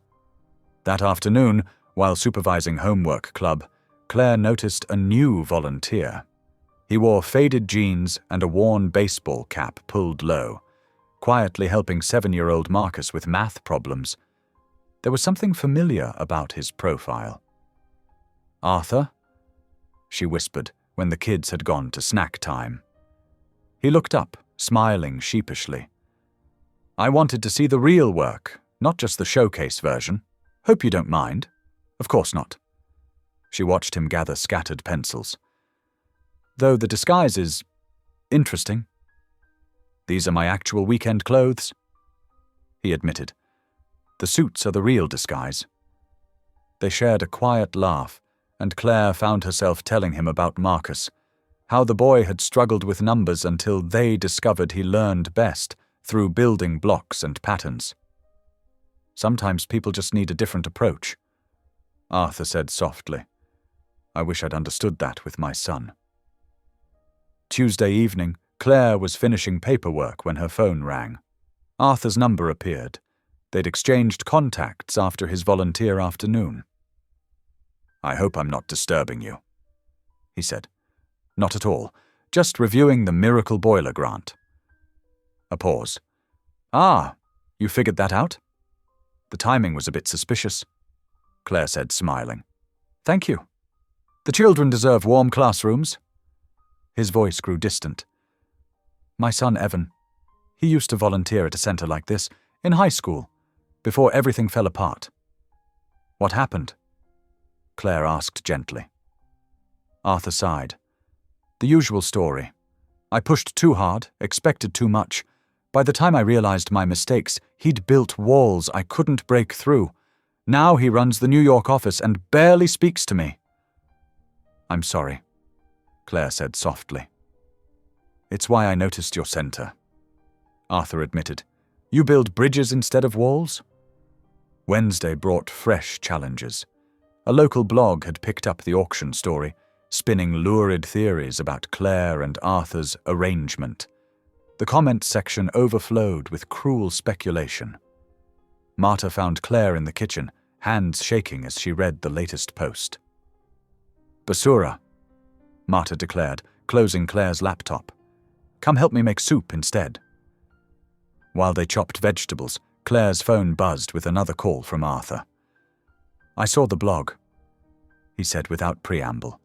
That afternoon, while supervising homework club, Claire noticed a new volunteer. He wore faded jeans and a worn baseball cap pulled low, quietly helping 7-year-old Marcus with math problems. There was something familiar about his profile. "Arthur?" she whispered when the kids had gone to snack time. He looked up, smiling sheepishly. "I wanted to see the real work, not just the showcase version. Hope you don't mind." "Of course not." She watched him gather scattered pencils. "Though the disguise is interesting." "These are my actual weekend clothes," he admitted. "The suits are the real disguise." They shared a quiet laugh, and Claire found herself telling him about Marcus, how the boy had struggled with numbers until they discovered he learned best through building blocks and patterns. "Sometimes people just need a different approach," Arthur said softly. "I wish I'd understood that with my son." Tuesday evening, Claire was finishing paperwork when her phone rang. Arthur's number appeared. They'd exchanged contacts after his volunteer afternoon. "I hope I'm not disturbing you," he said. "Not at all. Just reviewing the Miracle Boiler grant." A pause. "Ah, you figured that out?" "The timing was a bit suspicious," Claire said, smiling. "Thank you. The children deserve warm classrooms." His voice grew distant. "My son Evan, he used to volunteer at a center like this in high school, before everything fell apart." "What happened?" Claire asked gently. Arthur sighed. "The usual story. I pushed too hard, expected too much. By the time I realized my mistakes, he'd built walls I couldn't break through. Now he runs the New York office and barely speaks to me." "I'm sorry," Claire said softly. "It's why I noticed your center," Arthur admitted. "You build bridges instead of walls?" Wednesday brought fresh challenges. A local blog had picked up the auction story, spinning lurid theories about Claire and Arthur's arrangement. The comment section overflowed with cruel speculation. Marta found Claire in the kitchen, hands shaking as she read the latest post. "Basura," Marta declared, closing Claire's laptop. "Come help me make soup instead." While they chopped vegetables, Claire's phone buzzed with another call from Arthur. "I saw the blog," he said without preamble.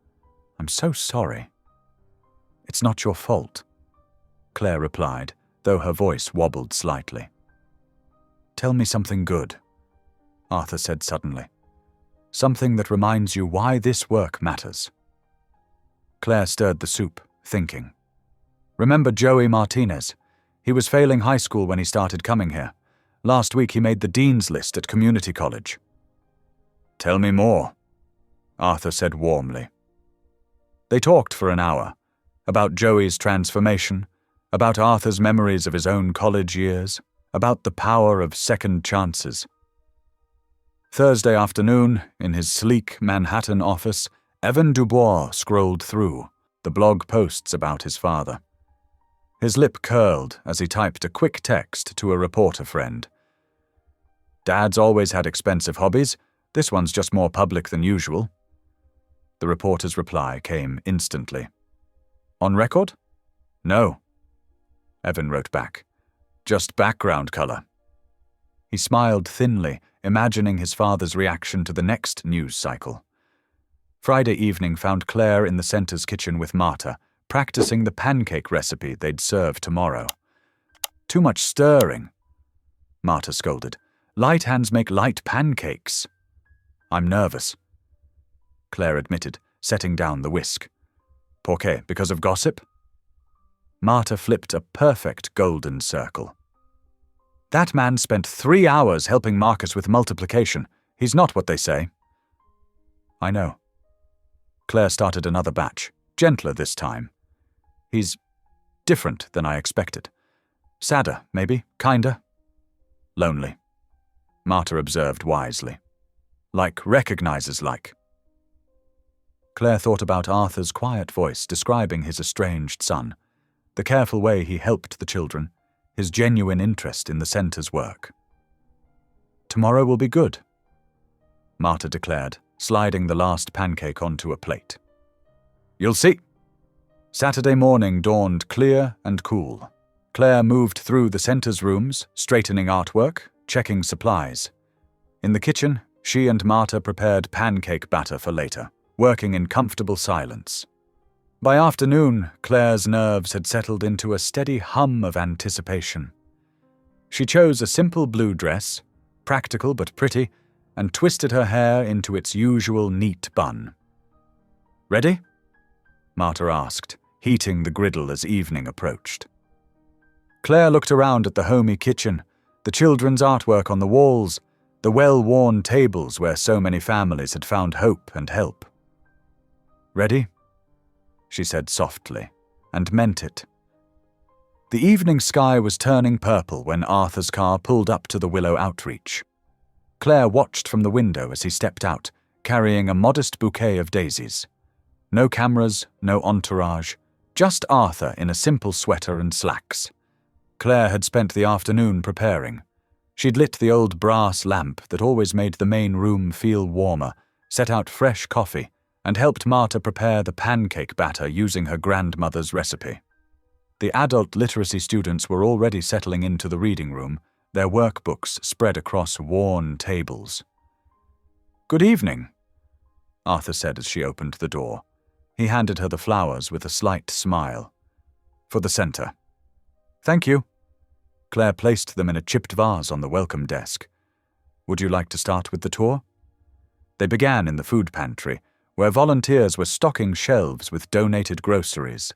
"I'm so sorry." "It's not your fault," Claire replied, though her voice wobbled slightly. "Tell me something good," Arthur said suddenly. "Something that reminds you why this work matters." Claire stirred the soup, thinking. "Remember Joey Martinez? He was failing high school when he started coming here. Last week he made the dean's list at community college. Tell me more, Arthur said warmly. They talked for an hour, about Joey's transformation, about Arthur's memories of his own college years, about the power of second chances. Thursday afternoon, in his sleek Manhattan office, Evan Dubois scrolled through the blog posts about his father. His lip curled as he typed a quick text to a reporter friend. Dad's always had expensive hobbies. This one's just more public than usual. The reporter's reply came instantly. On record? No. Evan wrote back. Just background color. He smiled thinly, imagining his father's reaction to the next news cycle. Friday evening found Claire in the center's kitchen with Marta, practicing the pancake recipe they'd serve tomorrow. Too much stirring, Marta scolded. Light hands make light pancakes. I'm nervous, Claire admitted, setting down the whisk. Por qué? Because of gossip? Marta flipped a perfect golden circle. That man spent 3 hours helping Marcus with multiplication. He's not what they say. I know. Claire started another batch, gentler this time. He's different than I expected. Sadder, maybe, kinder. Lonely, Marta observed wisely. Like recognizes like. Claire thought about Arthur's quiet voice describing his estranged son, the careful way he helped the children, his genuine interest in the center's work. Tomorrow will be good, Marta declared, sliding the last pancake onto a plate. You'll see. Saturday morning dawned clear and cool. Claire moved through the center's rooms, straightening artwork, checking supplies. In the kitchen, she and Marta prepared pancake batter for later, working in comfortable silence. By afternoon, Claire's nerves had settled into a steady hum of anticipation. She chose a simple blue dress, practical but pretty, and twisted her hair into its usual neat bun. Ready? Marta asked, heating the griddle as evening approached. Claire looked around at the homey kitchen, the children's artwork on the walls, the well-worn tables where so many families had found hope and help. Ready? She said softly, and meant it. The evening sky was turning purple when Arthur's car pulled up to the Willow Outreach. Claire watched from the window as he stepped out, carrying a modest bouquet of daisies. No cameras, no entourage, just Arthur in a simple sweater and slacks. Claire had spent the afternoon preparing. She'd lit the old brass lamp that always made the main room feel warmer, set out fresh coffee, and helped Marta prepare the pancake batter using her grandmother's recipe. The adult literacy students were already settling into the reading room, their workbooks spread across worn tables. Good evening, Arthur said as she opened the door. He handed her the flowers with a slight smile. For the center. Thank you. Claire placed them in a chipped vase on the welcome desk. Would you like to start with the tour? They began in the food pantry, where volunteers were stocking shelves with donated groceries.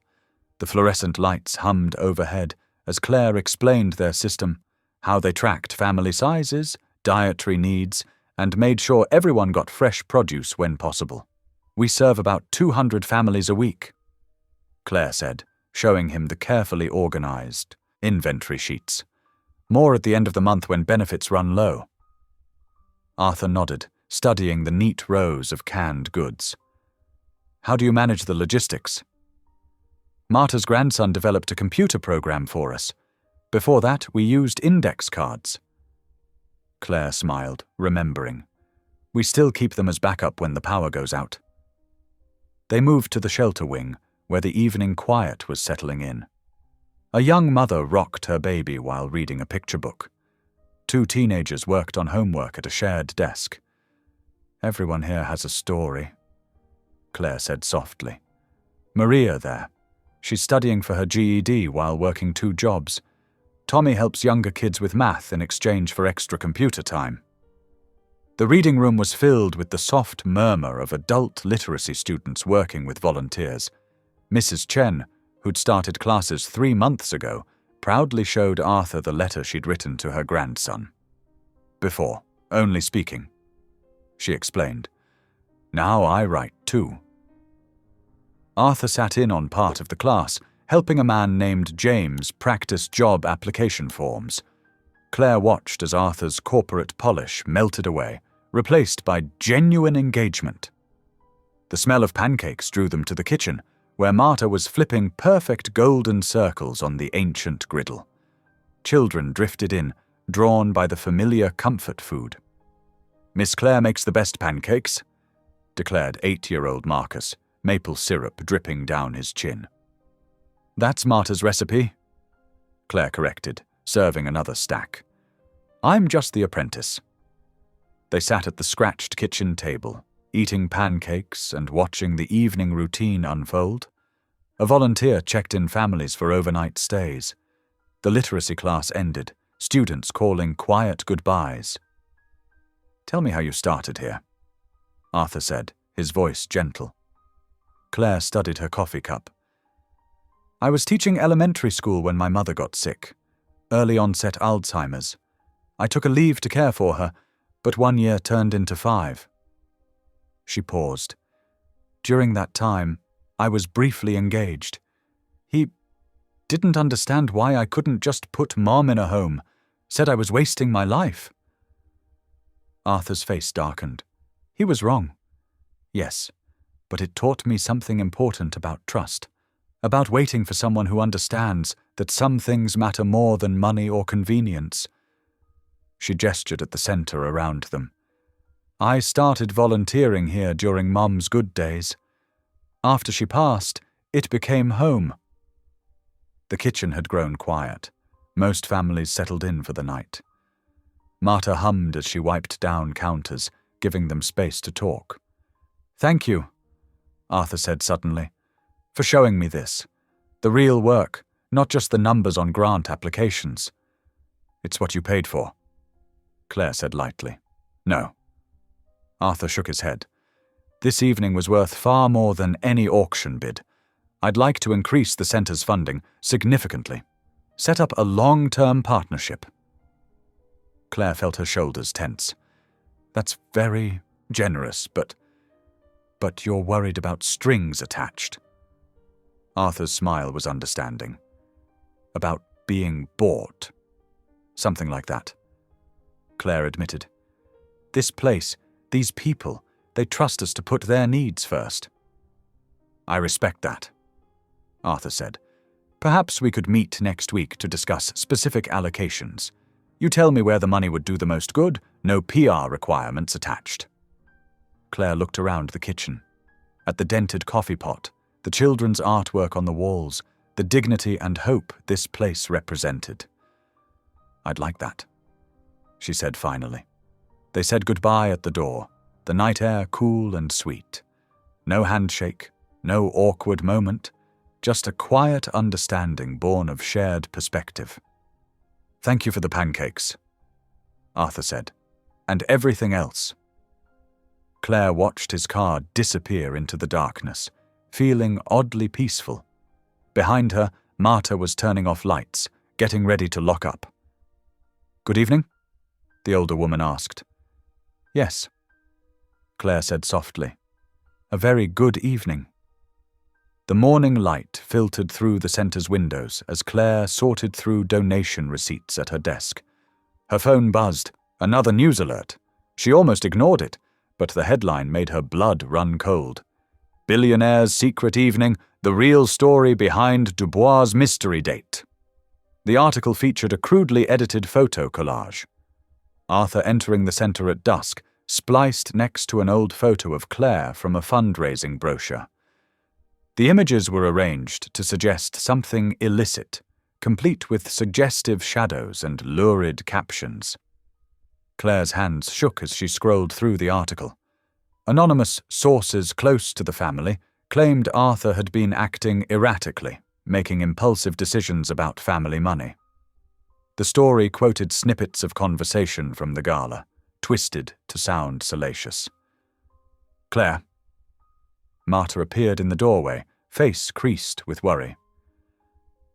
The fluorescent lights hummed overhead as Claire explained their system, how they tracked family sizes, dietary needs, and made sure everyone got fresh produce when possible. We serve about 200 families a week, Claire said, showing him the carefully organized inventory sheets. More at the end of the month when benefits run low. Arthur nodded, studying the neat rows of canned goods. How do you manage the logistics? Marta's grandson developed a computer program for us. Before that, we used index cards. Claire smiled, remembering. We still keep them as backup when the power goes out. They moved to the shelter wing, where the evening quiet was settling in. A young mother rocked her baby while reading a picture book. 2 teenagers worked on homework at a shared desk. Everyone here has a story, Claire said softly. Maria there. She's studying for her GED while working 2 jobs. Tommy helps younger kids with math in exchange for extra computer time. The reading room was filled with the soft murmur of adult literacy students working with volunteers. Mrs. Chen, who'd started classes 3 months ago, proudly showed Arthur the letter she'd written to her grandson. Before, only speaking. she explained. Now I write too. Arthur sat in on part of the class, helping a man named James practice job application forms. Claire watched as Arthur's corporate polish melted away, replaced by genuine engagement. The smell of pancakes drew them to the kitchen, where Marta was flipping perfect golden circles on the ancient griddle. Children drifted in, drawn by the familiar comfort food. "Miss Claire makes the best pancakes," declared 8-year-old Marcus, maple syrup dripping down his chin. "That's Marta's recipe," Claire corrected, serving another stack. "I'm just the apprentice." They sat at the scratched kitchen table, eating pancakes and watching the evening routine unfold. A volunteer checked in families for overnight stays. The literacy class ended, students calling quiet goodbyes. "Tell me how you started here," Arthur said, his voice gentle. Claire studied her coffee cup. "I was teaching elementary school when my mother got sick. Early onset Alzheimer's. I took a leave to care for her, but 1 year turned into 5. She paused. "During that time, I was briefly engaged. He didn't understand why I couldn't just put Mom in a home, said I was wasting my life." Arthur's face darkened. He was wrong. Yes, but it taught me something important about trust, about waiting for someone who understands that some things matter more than money or convenience. She gestured at the center around them. "I started volunteering here during Mom's good days. After she passed, it became home." The kitchen had grown quiet. Most families settled in for the night. Marta hummed as she wiped down counters, giving them space to talk. "Thank you," Arthur said suddenly, "for showing me this. The real work, not just the numbers on grant applications." "It's what you paid for," Claire said lightly. "No." Arthur shook his head. "This evening was worth far more than any auction bid. I'd like to increase the center's funding significantly. Set up a long-term partnership." Claire felt her shoulders tense. "That's very generous, but you're worried about strings attached." Arthur's smile was understanding. "About being bought. Something like that," Claire admitted. "This place, these people, they trust us to put their needs first." "I respect that," Arthur said. "Perhaps we could meet next week to discuss specific allocations. You tell me where the money would do the most good, no PR requirements attached." Claire looked around the kitchen. At the dented coffee pot, the children's artwork on the walls, the dignity and hope this place represented. "I'd like that," she said finally. They said goodbye at the door, the night air cool and sweet. No handshake, no awkward moment, just a quiet understanding born of shared perspective. "Thank you for the pancakes," Arthur said, "and everything else." Claire watched his car disappear into the darkness, feeling oddly peaceful. Behind her, Marta was turning off lights, getting ready to lock up. "Good evening?" the older woman asked. "Yes," Claire said softly. "A very good evening." The morning light filtered through the center's windows as Claire sorted through donation receipts at her desk. Her phone buzzed. Another news alert. She almost ignored it, but the headline made her blood run cold. "Billionaire's secret evening, the real story behind Dubois' mystery date." The article featured a crudely edited photo collage. Arthur entering the center at dusk, spliced next to an old photo of Claire from a fundraising brochure. The images were arranged to suggest something illicit, complete with suggestive shadows and lurid captions. Claire's hands shook as she scrolled through the article. Anonymous sources close to the family claimed Arthur had been acting erratically, making impulsive decisions about family money. The story quoted snippets of conversation from the gala, twisted to sound salacious. "Claire." Marta appeared in the doorway, face creased with worry.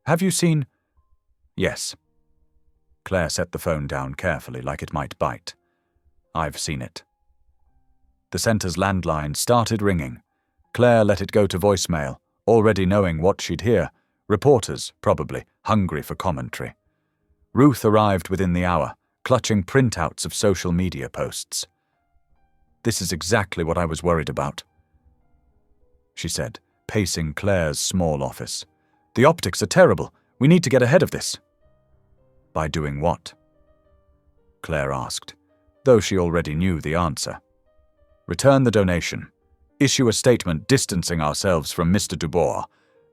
"Have you seen—" "Yes." Claire set the phone down carefully, like it might bite. "I've seen it." The center's landline started ringing. Claire let it go to voicemail, already knowing what she'd hear. Reporters, probably, hungry for commentary. Ruth arrived within the hour, clutching printouts of social media posts. "This is exactly what I was worried about," she said, pacing Claire's small office. "The optics are terrible. We need to get ahead of this." "By doing what?" Claire asked, though she already knew the answer. "Return the donation. Issue a statement distancing ourselves from Mr. Dubois.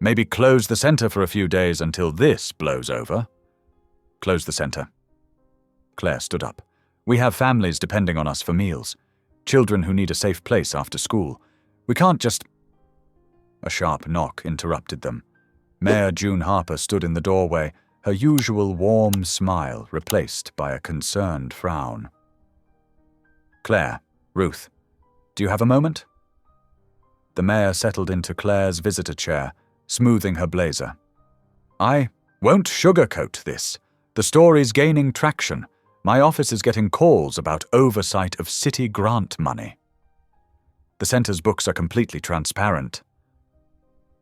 Maybe close the center for a few days until this blows over." "Close the center." Claire stood up. "We have families depending on us for meals. Children who need a safe place after school. We can't just—" A sharp knock interrupted them. Mayor June Harper stood in the doorway, her usual warm smile replaced by a concerned frown. "Claire, Ruth, do you have a moment?" The mayor settled into Claire's visitor chair, smoothing her blazer. "I won't sugarcoat this. The story's gaining traction. My office is getting calls about oversight of city grant money." "The center's books are completely transparent,"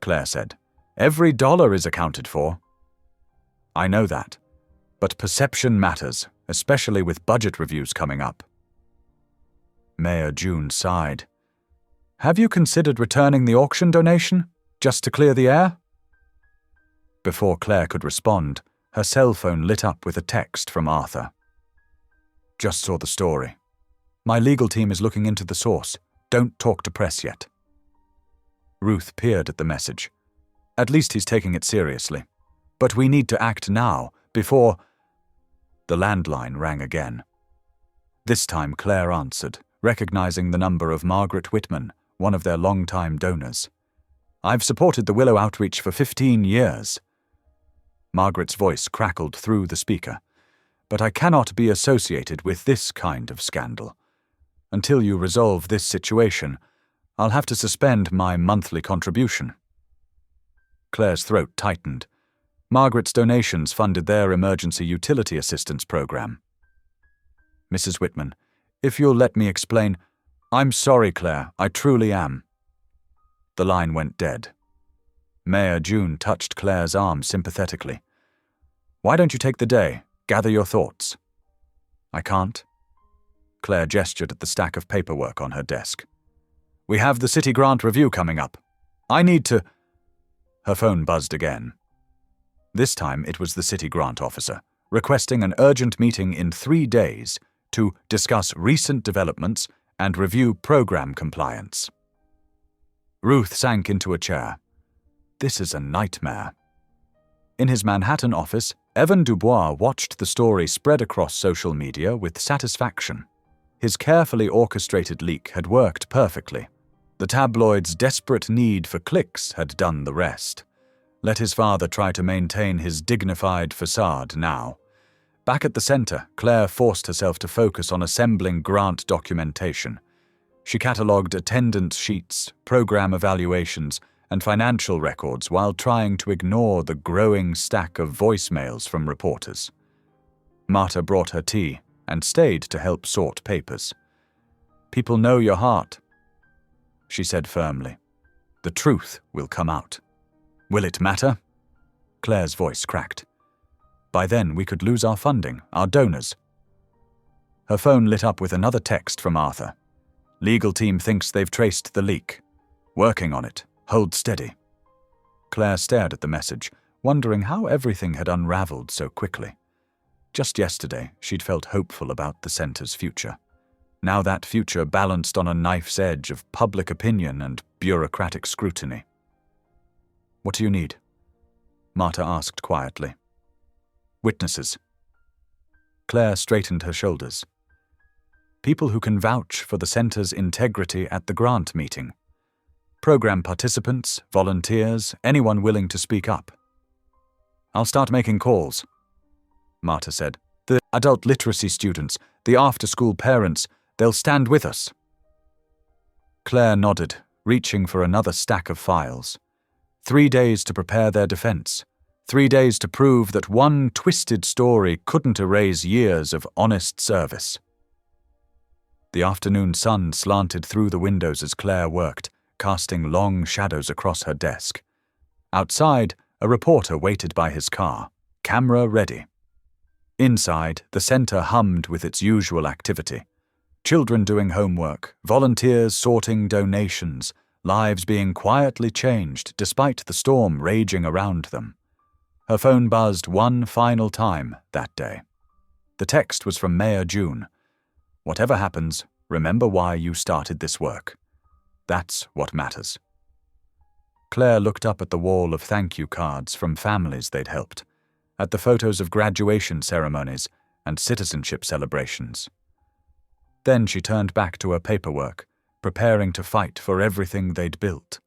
Claire said. "Every dollar is accounted for." "I know that, but perception matters, especially with budget reviews coming up." Mayor June sighed. "Have you considered returning the auction donation, just to clear the air?" Before Claire could respond, her cell phone lit up with a text from Arthur. "Just saw the story. My legal team is looking into the source. Don't talk to press yet." Ruth peered at the message. "At least he's taking it seriously. But we need to act now, before—" The landline rang again. This time Claire answered, recognizing the number of Margaret Whitman, one of their longtime donors. "I've supported the Willow Outreach for 15 years. Margaret's voice crackled through the speaker. "But I cannot be associated with this kind of scandal. Until you resolve this situation, I'll have to suspend my monthly contribution." Claire's throat tightened. Margaret's donations funded their emergency utility assistance program. "Mrs. Whitman, if you'll let me explain—" "I'm sorry, Claire, I truly am." The line went dead. Mayor June touched Claire's arm sympathetically. "Why don't you take the day? Gather your thoughts." "I can't." Claire gestured at the stack of paperwork on her desk. "We have the city grant review coming up. I need to—" Her phone buzzed again. This time it was the city grant officer, requesting an urgent meeting in 3 days to discuss recent developments and review program compliance. Ruth sank into a chair. This is a nightmare. In his Manhattan office, Evan Dubois watched the story spread across social media with satisfaction. His carefully orchestrated leak had worked perfectly. The tabloid's desperate need for clicks had done the rest. Let his father try to maintain his dignified facade now. Back at the center, Claire forced herself to focus on assembling grant documentation. She catalogued attendance sheets, program evaluations, and financial records while trying to ignore the growing stack of voicemails from reporters. Marta brought her tea and stayed to help sort papers. "People know your heart," she said firmly. "The truth will come out." "Will it matter?" Claire's voice cracked. "By then we could lose our funding, our donors." Her phone lit up with another text from Arthur. "Legal team thinks they've traced the leak. Working on it. Hold steady." Claire stared at the message, wondering how everything had unraveled so quickly. Just yesterday, she'd felt hopeful about the center's future. Now that future balanced on a knife's edge of public opinion and bureaucratic scrutiny. "What do you need?" Marta asked quietly. "Witnesses." Claire straightened her shoulders. "People who can vouch for the center's integrity at the grant meeting. Program participants, volunteers, anyone willing to speak up." "I'll start making calls," Marta said. "The adult literacy students, the after-school parents, they'll stand with us." Claire nodded, reaching for another stack of files. 3 days to prepare their defense. 3 days to prove that one twisted story couldn't erase years of honest service. The afternoon sun slanted through the windows as Claire worked, casting long shadows across her desk. Outside, a reporter waited by his car, camera ready. Inside, the center hummed with its usual activity. Children doing homework, volunteers sorting donations, lives being quietly changed despite the storm raging around them. Her phone buzzed one final time that day. The text was from Mayor June. "Whatever happens, remember why you started this work. That's what matters." Claire looked up at the wall of thank you cards from families they'd helped, at the photos of graduation ceremonies and citizenship celebrations. Then she turned back to her paperwork, preparing to fight for everything they'd built.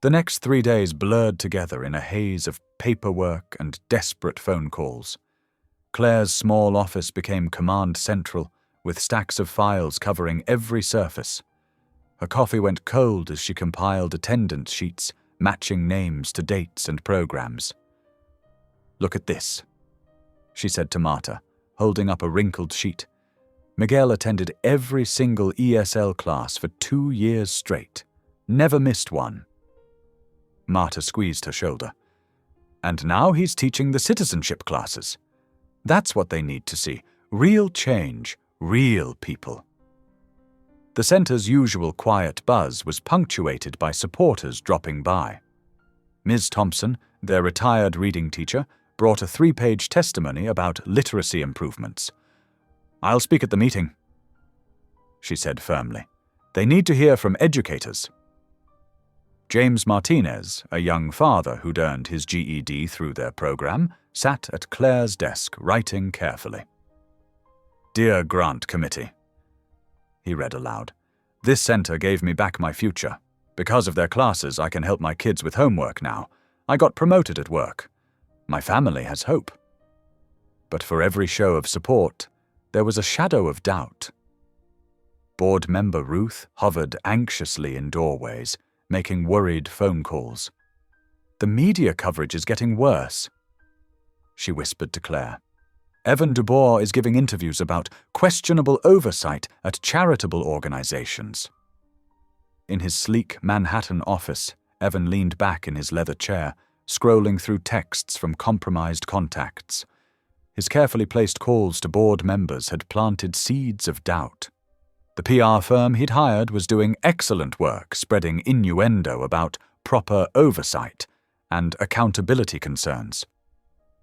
The next 3 days blurred together in a haze of paperwork and desperate phone calls. Claire's small office became command central, with stacks of files covering every surface. Her coffee went cold as she compiled attendance sheets, matching names to dates and programs. "Look at this," she said to Marta, holding up a wrinkled sheet. Miguel attended every single ESL class for 2 years straight. Never missed one. Marta squeezed her shoulder. "And now he's teaching the citizenship classes. That's what they need to see. Real change, real people." The center's usual quiet buzz was punctuated by supporters dropping by. Ms. Thompson, their retired reading teacher, brought a 3-page testimony about literacy improvements. "I'll speak at the meeting," she said firmly. "They need to hear from educators." James Martinez, a young father who'd earned his GED through their program, sat at Claire's desk writing carefully. "Dear Grant Committee," he read aloud, "this center gave me back my future. Because of their classes, I can help my kids with homework now. I got promoted at work. My family has hope." But for every show of support, there was a shadow of doubt. Board member Ruth hovered anxiously in doorways, making worried phone calls. "The media coverage is getting worse," she whispered to Claire. "Evan Dubois is giving interviews about questionable oversight at charitable organizations." In his sleek Manhattan office, Evan leaned back in his leather chair, scrolling through texts from compromised contacts. His carefully placed calls to board members had planted seeds of doubt. The PR firm he'd hired was doing excellent work spreading innuendo about proper oversight and accountability concerns.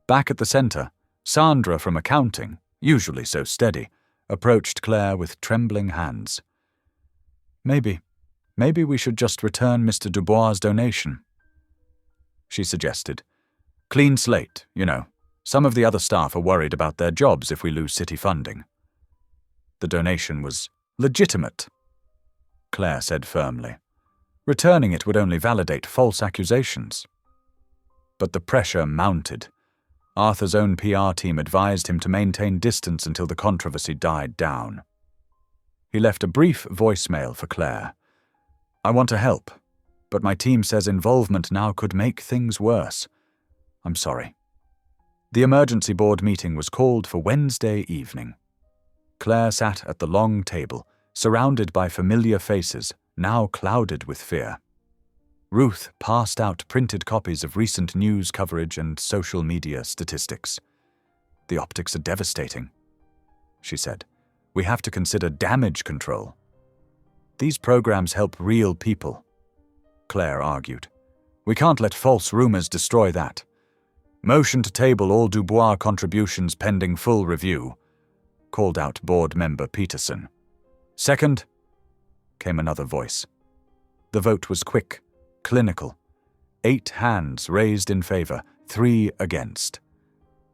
Back at the center, Sandra from accounting, usually so steady, approached Claire with trembling hands. Maybe we should just return Mr. Dubois' donation," she suggested. "Clean slate, you know. Some of the other staff are worried about their jobs if we lose city funding." The donation was legitimate, Claire said firmly. Returning it would only validate false accusations. But the pressure mounted. Arthur's own PR team advised him to maintain distance until the controversy died down. He left a brief voicemail for Claire. "I want to help, but my team says involvement now could make things worse. I'm sorry." The emergency board meeting was called for Wednesday evening. Claire sat at the long table, surrounded by familiar faces, now clouded with fear. Ruth passed out printed copies of recent news coverage and social media statistics. "The optics are devastating," she said. "We have to consider damage control." "These programs help real people," Claire argued. "We can't let false rumors destroy that." "Motion to table all Dubois contributions pending full review," called out board member Peterson. "Second," came another voice. The vote was quick, clinical. 8 hands raised in favor, 3 against.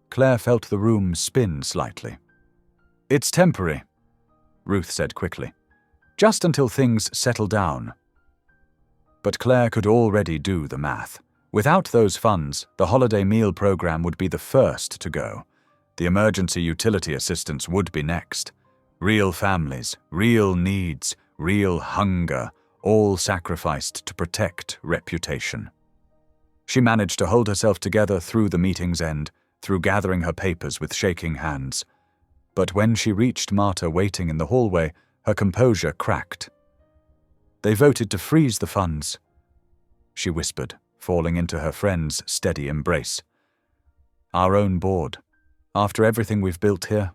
Claire felt the room spin slightly. "It's temporary," Ruth said quickly. "Just until things settle down." But Claire could already do the math. Without those funds, the holiday meal program would be the first to go. The emergency utility assistance would be next. Real families, real needs, real hunger, all sacrificed to protect reputation. She managed to hold herself together through the meeting's end, through gathering her papers with shaking hands. But when she reached Marta waiting in the hallway, Her composure cracked. "They voted to freeze the funds," she whispered, falling into her friend's steady embrace. "Our own board. After everything we've built here."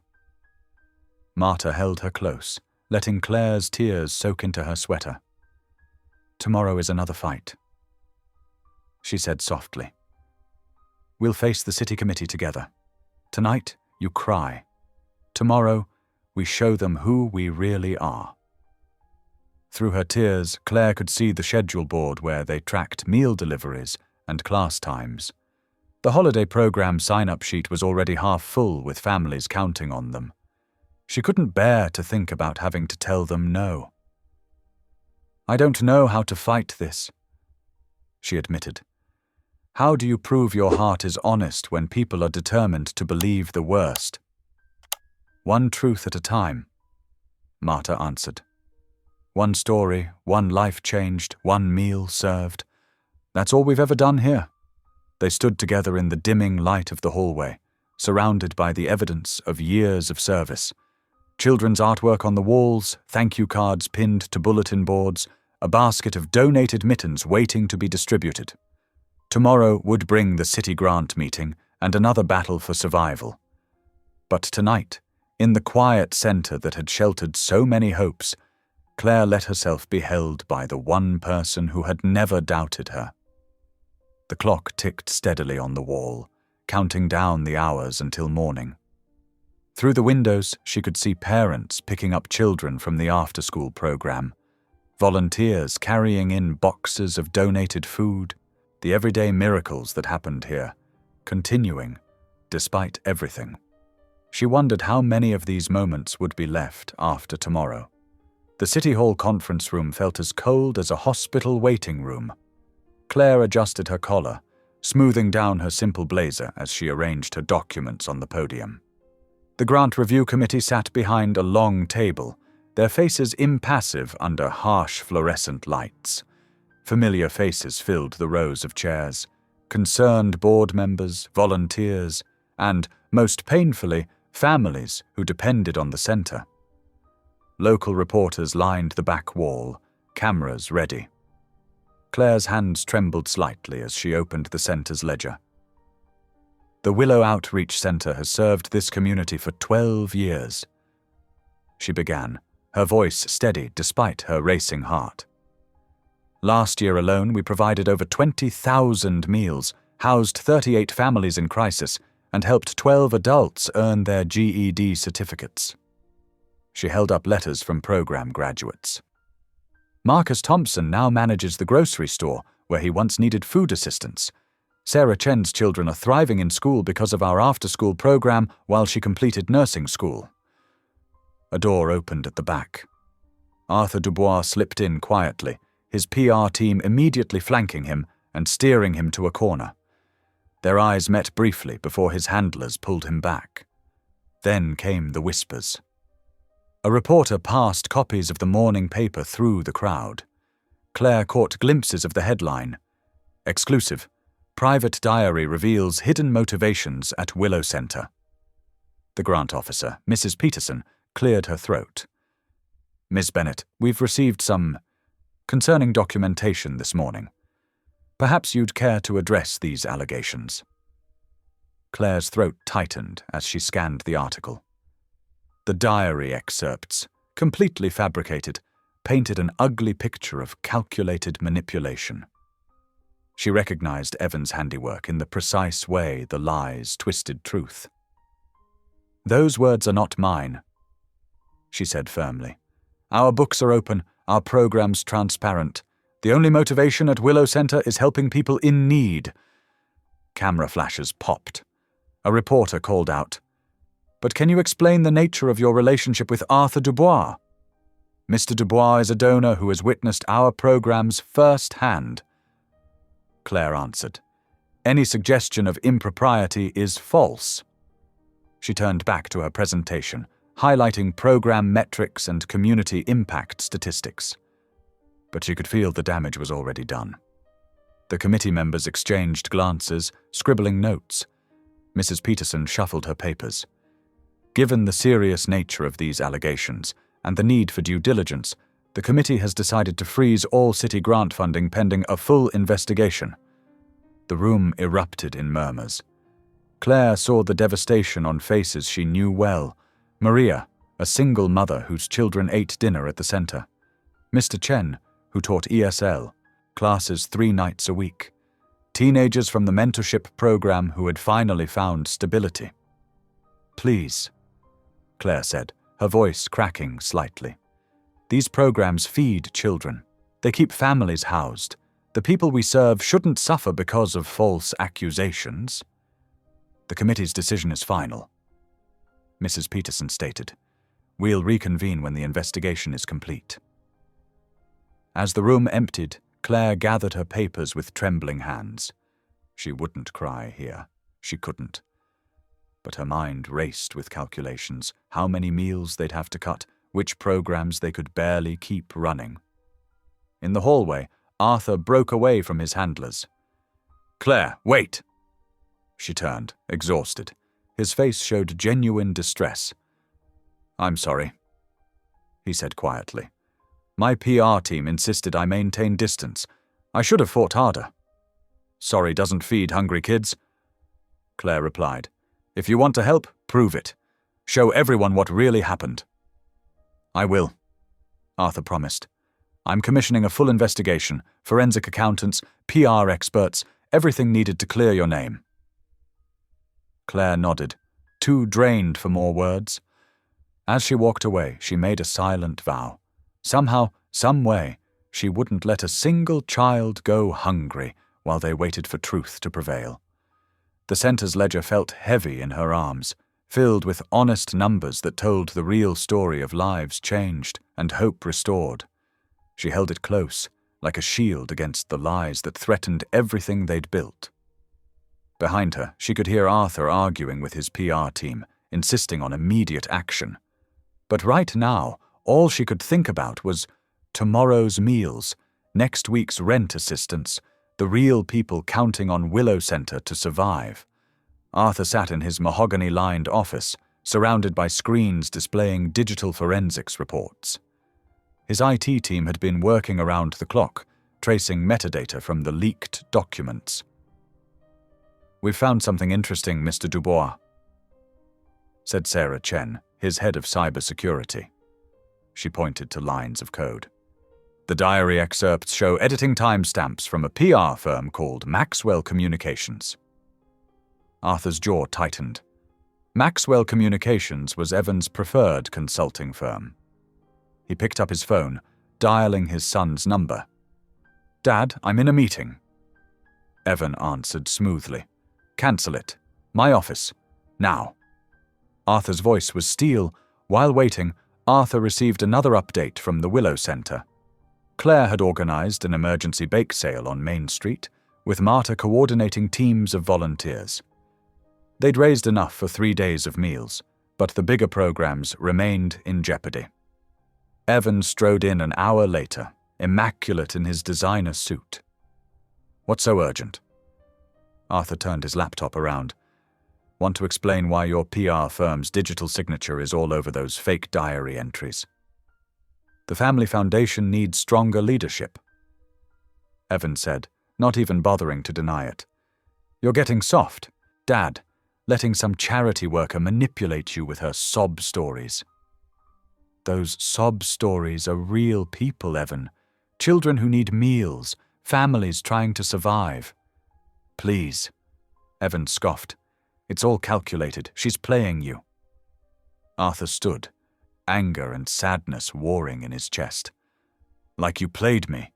Marta held her close, letting Claire's tears soak into her sweater. "Tomorrow is another fight," she said softly. "We'll face the city committee together. Tonight, you cry. Tomorrow, we show them who we really are." Through her tears, Claire could see the schedule board where they tracked meal deliveries and class times. The holiday program sign-up sheet was already half full with families counting on them. She couldn't bear to think about having to tell them no. "I don't know how to fight this," she admitted. "How do you prove your heart is honest when people are determined to believe the worst?" "One truth at a time," Marta answered. "One story, one life changed, one meal served. That's all we've ever done here." They stood together in the dimming light of the hallway, surrounded by the evidence of years of service. Children's artwork on the walls, thank you cards pinned to bulletin boards, a basket of donated mittens waiting to be distributed. Tomorrow would bring the city grant meeting and another battle for survival. But tonight, in the quiet center that had sheltered so many hopes, Claire let herself be held by the one person who had never doubted her. The clock ticked steadily on the wall, counting down the hours until morning. Through the windows, she could see parents picking up children from the after-school program, volunteers carrying in boxes of donated food, the everyday miracles that happened here, continuing, despite everything. She wondered how many of these moments would be left after tomorrow. The City Hall conference room felt as cold as a hospital waiting room. Claire adjusted her collar, smoothing down her simple blazer as she arranged her documents on the podium. The Grant Review Committee sat behind a long table, their faces impassive under harsh fluorescent lights. Familiar faces filled the rows of chairs, concerned board members, volunteers, and, most painfully, families who depended on the center. Local reporters lined the back wall, cameras ready. Claire's hands trembled slightly as she opened the center's ledger. The Willow Outreach Center has served this community for 12 years. She began, her voice steady despite her racing heart. Last year alone, we provided over 20,000 meals, housed 38 families in crisis, and helped 12 adults earn their GED certificates. She held up letters from program graduates. Marcus Thompson now manages the grocery store where he once needed food assistance. Sarah Chen's children are thriving in school because of our after-school program while she completed nursing school. A door opened at the back. Arthur Dubois slipped in quietly, his PR team immediately flanking him and steering him to a corner. Their eyes met briefly before his handlers pulled him back. Then came the whispers. A reporter passed copies of the morning paper through the crowd. Claire caught glimpses of the headline. Exclusive. Private diary reveals hidden motivations at Willow Center. The grant officer, Mrs. Peterson, cleared her throat. "Miss Bennett, we've received some concerning documentation this morning. Perhaps you'd care to address these allegations." Claire's throat tightened as she scanned the article. The diary excerpts, completely fabricated, painted an ugly picture of calculated manipulation. She recognized Evan's handiwork in the precise way the lies twisted truth. "Those words are not mine," she said firmly. "Our books are open, our programs transparent. The only motivation at Willow Center is helping people in need." Camera flashes popped. A reporter called out, "But can you explain the nature of your relationship with Arthur Dubois?" "Mr. Dubois is a donor who has witnessed our programs firsthand," Claire answered. "Any suggestion of impropriety is false." She turned back to her presentation, highlighting program metrics and community impact statistics. But she could feel the damage was already done. The committee members exchanged glances, scribbling notes. Mrs. Peterson shuffled her papers. Given the serious nature of these allegations, and the need for due diligence, the committee has decided to freeze all city grant funding pending a full investigation. The room erupted in murmurs. Claire saw the devastation on faces she knew well. Maria, a single mother whose children ate dinner at the center. Mr. Chen, who taught ESL, classes 3 nights a week. Teenagers from the mentorship program who had finally found stability. "Please," Claire said, her voice cracking slightly. "These programs feed children. They keep families housed. The people we serve shouldn't suffer because of false accusations." "The committee's decision is final," Mrs. Peterson stated. "We'll reconvene when the investigation is complete." As the room emptied, Claire gathered her papers with trembling hands. She wouldn't cry here. She couldn't. But her mind raced with calculations, how many meals they'd have to cut, which programs they could barely keep running. In the hallway, Arthur broke away from his handlers. "Claire, wait!" She turned, exhausted. His face showed genuine distress. "I'm sorry," he said quietly. "My PR team insisted I maintain distance. I should have fought harder." "Sorry doesn't feed hungry kids," Claire replied. "If you want to help, prove it. Show everyone what really happened." "I will," Arthur promised. "I'm commissioning a full investigation, forensic accountants, PR experts, everything needed to clear your name." Claire nodded, too drained for more words. As she walked away, she made a silent vow. Somehow, some way, she wouldn't let a single child go hungry while they waited for truth to prevail. The center's ledger felt heavy in her arms, filled with honest numbers that told the real story of lives changed and hope restored. She held it close, like a shield against the lies that threatened everything they'd built. Behind her, she could hear Arthur arguing with his PR team, insisting on immediate action. But right now, all she could think about was tomorrow's meals, next week's rent assistance, the real people counting on Willow Center to survive. Arthur sat in his mahogany-lined office, surrounded by screens displaying digital forensics reports. His IT team had been working around the clock, tracing metadata from the leaked documents. "We've found something interesting, Mr. Dubois," said Sarah Chen, his head of cybersecurity. She pointed to lines of code. "The diary excerpts show editing timestamps from a PR firm called Maxwell Communications." Arthur's jaw tightened. Maxwell Communications was Evan's preferred consulting firm. He picked up his phone, dialing his son's number. "Dad, I'm in a meeting." Evan answered smoothly. "Cancel it. My office. Now." Arthur's voice was steel. While waiting, Arthur received another update from the Willow Center. Claire had organized an emergency bake sale on Main Street, with Marta coordinating teams of volunteers. They'd raised enough for 3 days of meals, but the bigger programs remained in jeopardy. Evan strode in an hour later, immaculate in his designer suit. "What's so urgent?" Arthur turned his laptop around. "Want to explain why your PR firm's digital signature is all over those fake diary entries. The Family Foundation needs stronger leadership," Evan said, not even bothering to deny it. "You're getting soft, Dad, letting some charity worker manipulate you with her sob stories." "Those sob stories are real people, Evan. Children who need meals, families trying to survive." "Please," Evan scoffed. "It's all calculated. She's playing you." Arthur stood, anger and sadness warring in his chest. "Like you played me,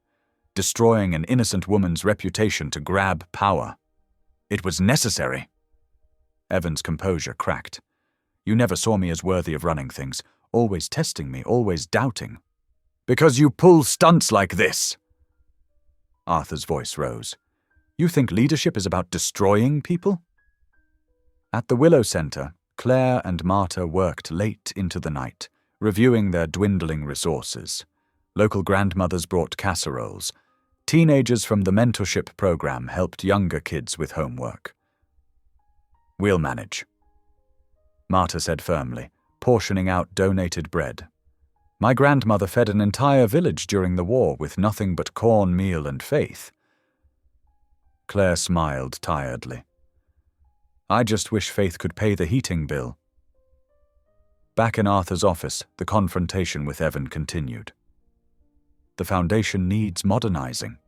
destroying an innocent woman's reputation to grab power. It was necessary." Evan's composure cracked. "You never saw me as worthy of running things, always testing me, always doubting." "Because you pull stunts like this." Arthur's voice rose. "You think leadership is about destroying people?" At the Willow Center, Claire and Marta worked late into the night, reviewing their dwindling resources. Local grandmothers brought casseroles. Teenagers from the mentorship program helped younger kids with homework. "We'll manage," Marta said firmly, portioning out donated bread. My grandmother fed an entire village during the war with nothing but corn meal and faith. Claire smiled tiredly. I just wish Faith could pay the heating bill. Back in Arthur's office, the confrontation with Evan continued. The foundation needs modernizing.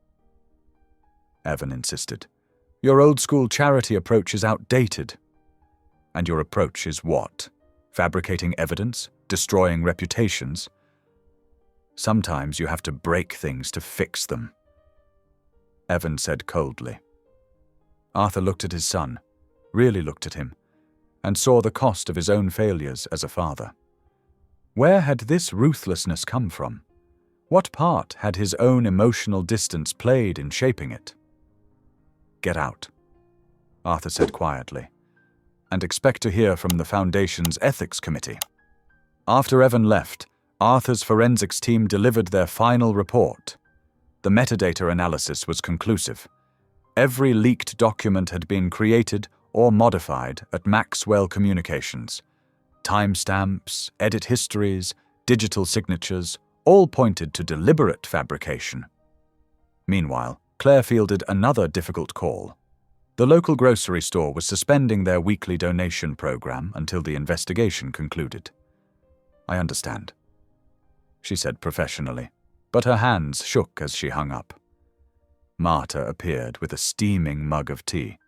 Evan insisted. Your old-school charity approach is outdated. And your approach is what? Fabricating evidence? Destroying reputations? Sometimes you have to break things to fix them. Evan said coldly. Arthur looked at his son, really looked at him, and saw the cost of his own failures as a father. Where had this ruthlessness come from? What part had his own emotional distance played in shaping it? Get out, Arthur said quietly, and expect to hear from the Foundation's Ethics Committee. After Evan left, Arthur's forensics team delivered their final report. The metadata analysis was conclusive. Every leaked document had been created or modified at Maxwell Communications. Timestamps, edit histories, digital signatures, all pointed to deliberate fabrication. Meanwhile, Claire fielded another difficult call. The local grocery store was suspending their weekly donation program until the investigation concluded. I understand, she said professionally, but her hands shook as she hung up. Marta appeared with a steaming mug of tea.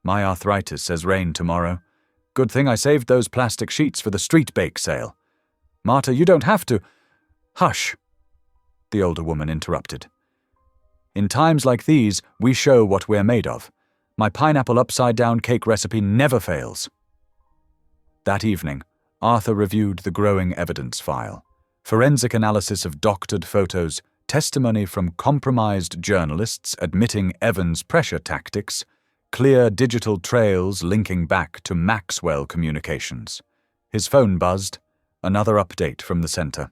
My arthritis says rain tomorrow. Good thing I saved those plastic sheets for the street bake sale. Marta, you don't have to. Hush, the older woman interrupted. In times like these, we show what we're made of. My pineapple upside-down cake recipe never fails. That evening, Arthur reviewed the growing evidence file. Forensic analysis of doctored photos, testimony from compromised journalists admitting Evan's pressure tactics, clear digital trails linking back to Maxwell Communications. His phone buzzed, another update from the center.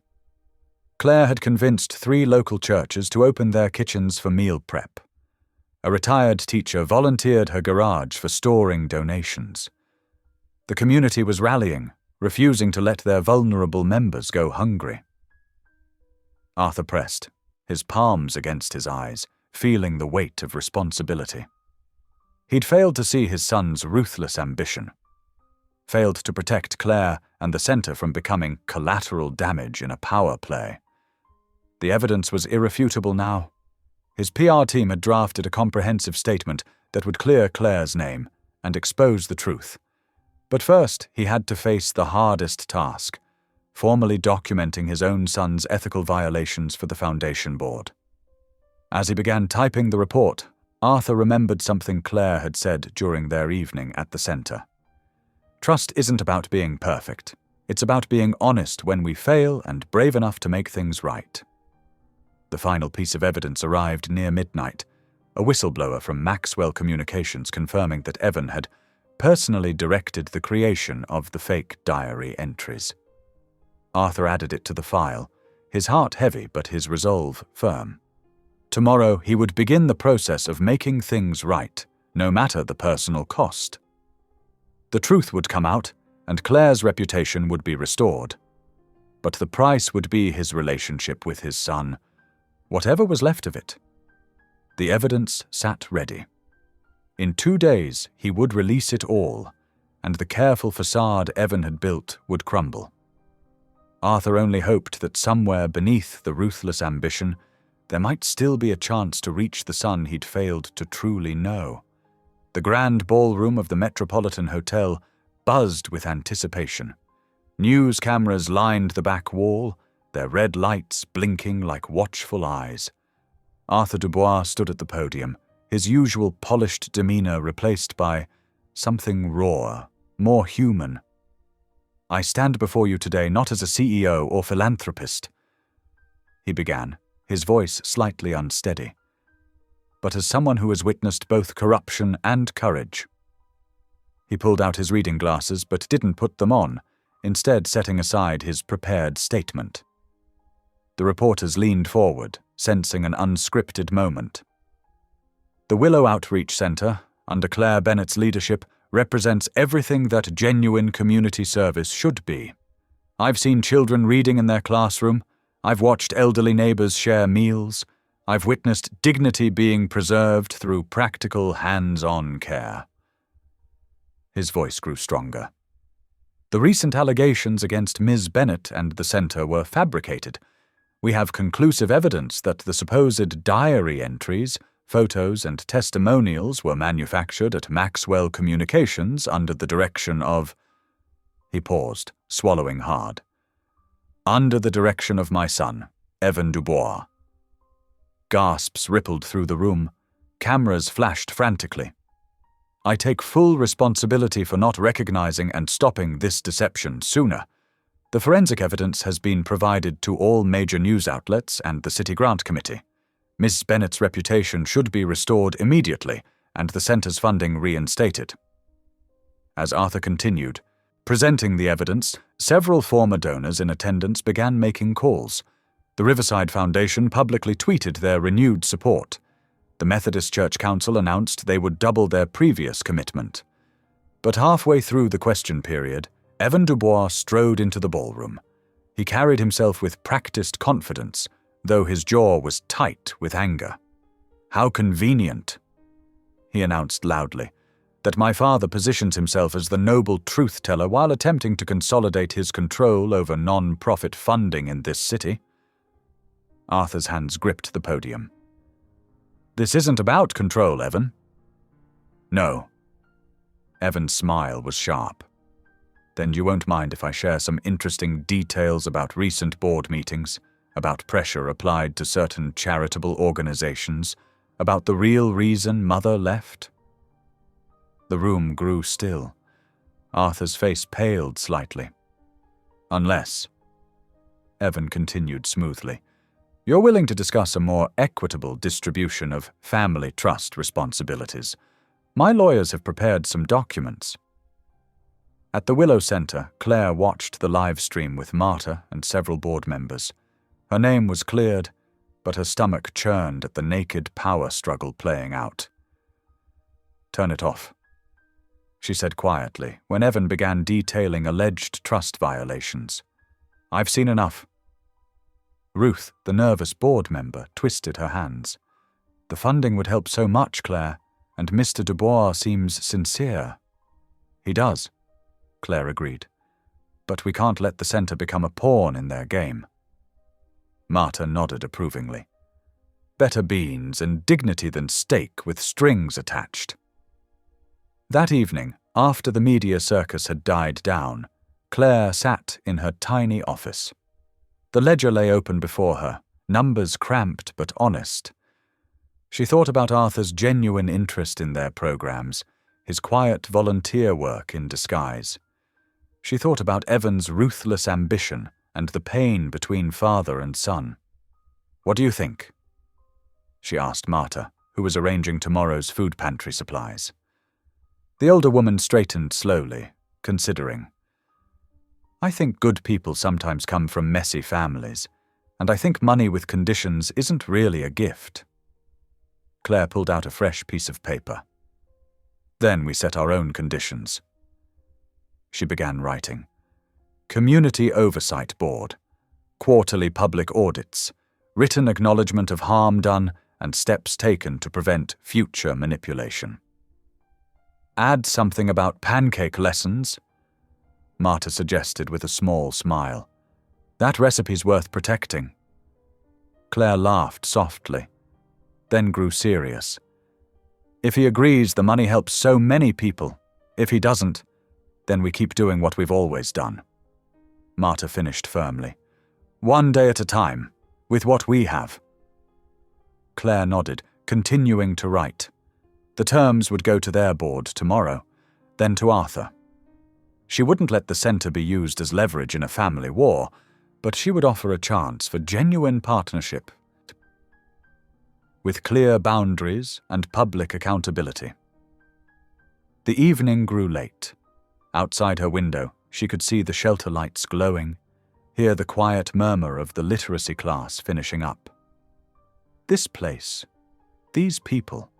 Claire had convinced 3 local churches to open their kitchens for meal prep. A retired teacher volunteered her garage for storing donations. The community was rallying, refusing to let their vulnerable members go hungry. Arthur pressed, his palms against his eyes, feeling the weight of responsibility. He'd failed to see his son's ruthless ambition, failed to protect Claire and the center from becoming collateral damage in a power play. The evidence was irrefutable now. His PR team had drafted a comprehensive statement that would clear Claire's name and expose the truth. But first, he had to face the hardest task, formally documenting his own son's ethical violations for the Foundation Board. As he began typing the report, Arthur remembered something Claire had said during their evening at the center. Trust isn't about being perfect. It's about being honest when we fail and brave enough to make things right. The final piece of evidence arrived near midnight, a whistleblower from Maxwell Communications confirming that Evan had personally directed the creation of the fake diary entries. Arthur added it to the file, his heart heavy but his resolve firm. Tomorrow he would begin the process of making things right, no matter the personal cost. The truth would come out, and Claire's reputation would be restored. But the price would be his relationship with his son, whatever was left of it. The evidence sat ready. In 2 days he would release it all, and the careful facade Evan had built would crumble. Arthur only hoped that somewhere beneath the ruthless ambition, there might still be a chance to reach the son he'd failed to truly know. The grand ballroom of the Metropolitan Hotel buzzed with anticipation. News cameras lined the back wall, their red lights blinking like watchful eyes. Arthur Dubois stood at the podium, his usual polished demeanor replaced by something raw, more human. I stand before you today not as a CEO or philanthropist, he began, his voice slightly unsteady, but as someone who has witnessed both corruption and courage. He pulled out his reading glasses but didn't put them on, instead setting aside his prepared statement. The reporters leaned forward, sensing an unscripted moment. The Willow Outreach Center, under Claire Bennett's leadership, represents everything that genuine community service should be. I've seen children reading in their classroom. I've watched elderly neighbors share meals. I've witnessed dignity being preserved through practical, hands-on care. His voice grew stronger. The recent allegations against Ms. Bennett and the centre were fabricated. We have conclusive evidence that the supposed diary entries, photos and testimonials were manufactured at Maxwell Communications under the direction of— He paused, swallowing hard. Under the direction of my son, Evan Dubois. Gasps rippled through the room. Cameras flashed frantically. I take full responsibility for not recognizing and stopping this deception sooner. The forensic evidence has been provided to all major news outlets and the City Grant Committee. Miss Bennett's reputation should be restored immediately and the centre's funding reinstated. As Arthur continued, presenting the evidence, several former donors in attendance began making calls. The Riverside Foundation publicly tweeted their renewed support. The Methodist Church Council announced they would double their previous commitment. But halfway through the question period, Evan Dubois strode into the ballroom. He carried himself with practiced confidence, though his jaw was tight with anger. How convenient, he announced loudly, that my father positions himself as the noble truth-teller while attempting to consolidate his control over non-profit funding in this city. Arthur's hands gripped the podium. This isn't about control, Evan. No. Evan's smile was sharp. Then you won't mind if I share some interesting details about recent board meetings, about pressure applied to certain charitable organizations, about the real reason Mother left? The room grew still. Arthur's face paled slightly. Unless, Evan continued smoothly, you're willing to discuss a more equitable distribution of family trust responsibilities. My lawyers have prepared some documents. At the Willow Center, Claire watched the live stream with Marta and several board members. Her name was cleared, but her stomach churned at the naked power struggle playing out. Turn it off, she said quietly when Evan began detailing alleged trust violations. I've seen enough. Ruth, the nervous board member, twisted her hands. The funding would help so much, Claire, and Mr. Dubois seems sincere. He does, Claire agreed. But we can't let the centre become a pawn in their game. Marta nodded approvingly. Better beans and dignity than steak with strings attached. That evening, after the media circus had died down, Claire sat in her tiny office. The ledger lay open before her, numbers cramped but honest. She thought about Arthur's genuine interest in their programs, his quiet volunteer work in disguise. She thought about Evan's ruthless ambition and the pain between father and son. What do you think? She asked Marta, who was arranging tomorrow's food pantry supplies. The older woman straightened slowly, considering. I think good people sometimes come from messy families, and I think money with conditions isn't really a gift. Claire pulled out a fresh piece of paper. Then we set our own conditions. She began writing. Community Oversight Board, quarterly public audits, written acknowledgement of harm done and steps taken to prevent future manipulation. Add something about pancake lessons, Marta suggested with a small smile. That recipe's worth protecting. Claire laughed softly, then grew serious. If he agrees, the money helps so many people. If he doesn't, then we keep doing what we've always done. Marta finished firmly. One day at a time, with what we have. Claire nodded, continuing to write. The terms would go to their board tomorrow, then to Arthur. She wouldn't let the centre be used as leverage in a family war, but she would offer a chance for genuine partnership with clear boundaries and public accountability. The evening grew late. Outside her window, she could see the shelter lights glowing, hear the quiet murmur of the literacy class finishing up. This place, these people,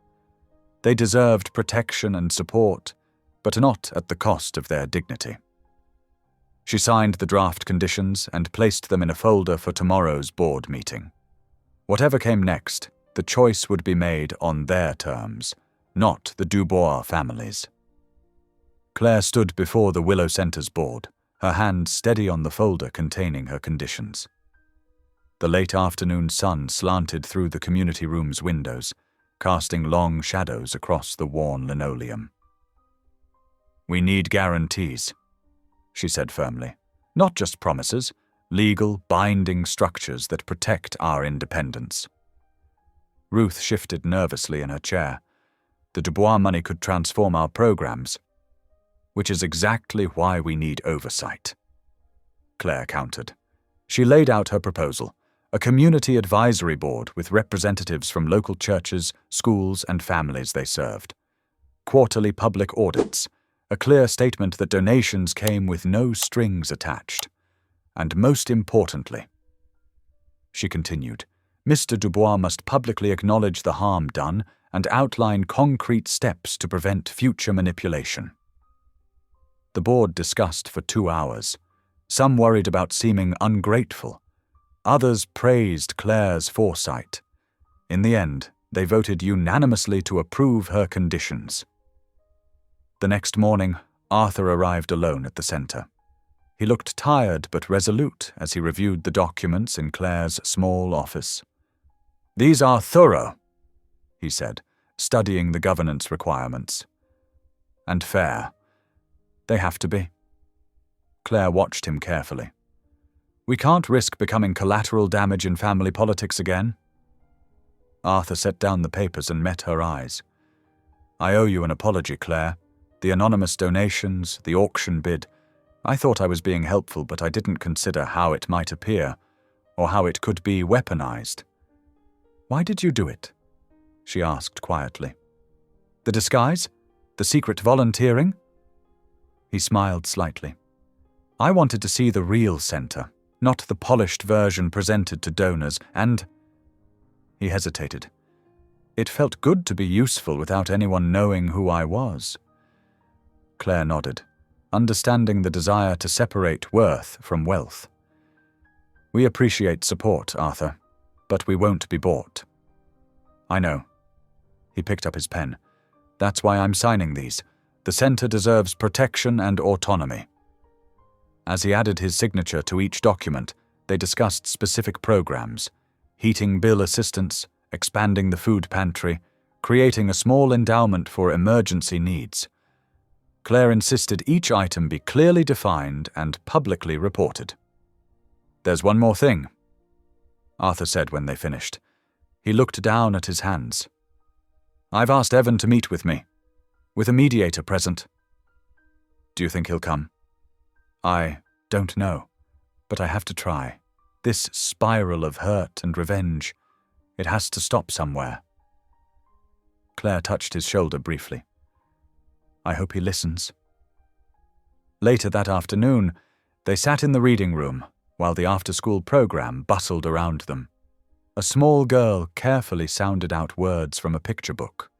they deserved protection and support, but not at the cost of their dignity. She signed the draft conditions and placed them in a folder for tomorrow's board meeting. Whatever came next, the choice would be made on their terms, not the Dubois family's. Claire stood before the Willow Centre's board, her hand steady on the folder containing her conditions. The late afternoon sun slanted through the community room's windows, casting long shadows across the worn linoleum. "We need guarantees," she said firmly. "Not just promises, legal, binding structures that protect our independence." Ruth shifted nervously in her chair. "The Dubois money could transform our programs, which is exactly why we need oversight," Claire countered. She laid out her proposal, a community advisory board with representatives from local churches, schools, and families they served. Quarterly public audits, a clear statement that donations came with no strings attached. And most importantly, she continued, Mr. Dubois must publicly acknowledge the harm done and outline concrete steps to prevent future manipulation. The board discussed for 2 hours. Some worried about seeming ungrateful. Others praised Claire's foresight. In the end, they voted unanimously to approve her conditions. The next morning, Arthur arrived alone at the centre. He looked tired but resolute as he reviewed the documents in Claire's small office. "These are thorough," he said, studying the governance requirements. "And fair. They have to be." Claire watched him carefully. "We can't risk becoming collateral damage in family politics again." Arthur set down the papers and met her eyes. "I owe you an apology, Claire. The anonymous donations, the auction bid. I thought I was being helpful, but I didn't consider how it might appear, or how it could be weaponized." "Why did you do it?" she asked quietly. "The disguise? The secret volunteering?" He smiled slightly. "I wanted to see the real centre, not the polished version presented to donors, and—" He hesitated. "It felt good to be useful without anyone knowing who I was." Claire nodded, understanding the desire to separate worth from wealth. "We appreciate support, Arthur, but we won't be bought." "I know." He picked up his pen. "That's why I'm signing these. The centre deserves protection and autonomy." As he added his signature to each document, they discussed specific programs: heating bill assistance, expanding the food pantry, creating a small endowment for emergency needs. Claire insisted each item be clearly defined and publicly reported. "There's one more thing," Arthur said when they finished. He looked down at his hands. "I've asked Evan to meet with me, with a mediator present." "Do you think he'll come?" "I don't know, but I have to try. This spiral of hurt and revenge, it has to stop somewhere." Claire touched his shoulder briefly. "I hope he listens." Later that afternoon, they sat in the reading room while the after-school program bustled around them. A small girl carefully sounded out words from a picture book.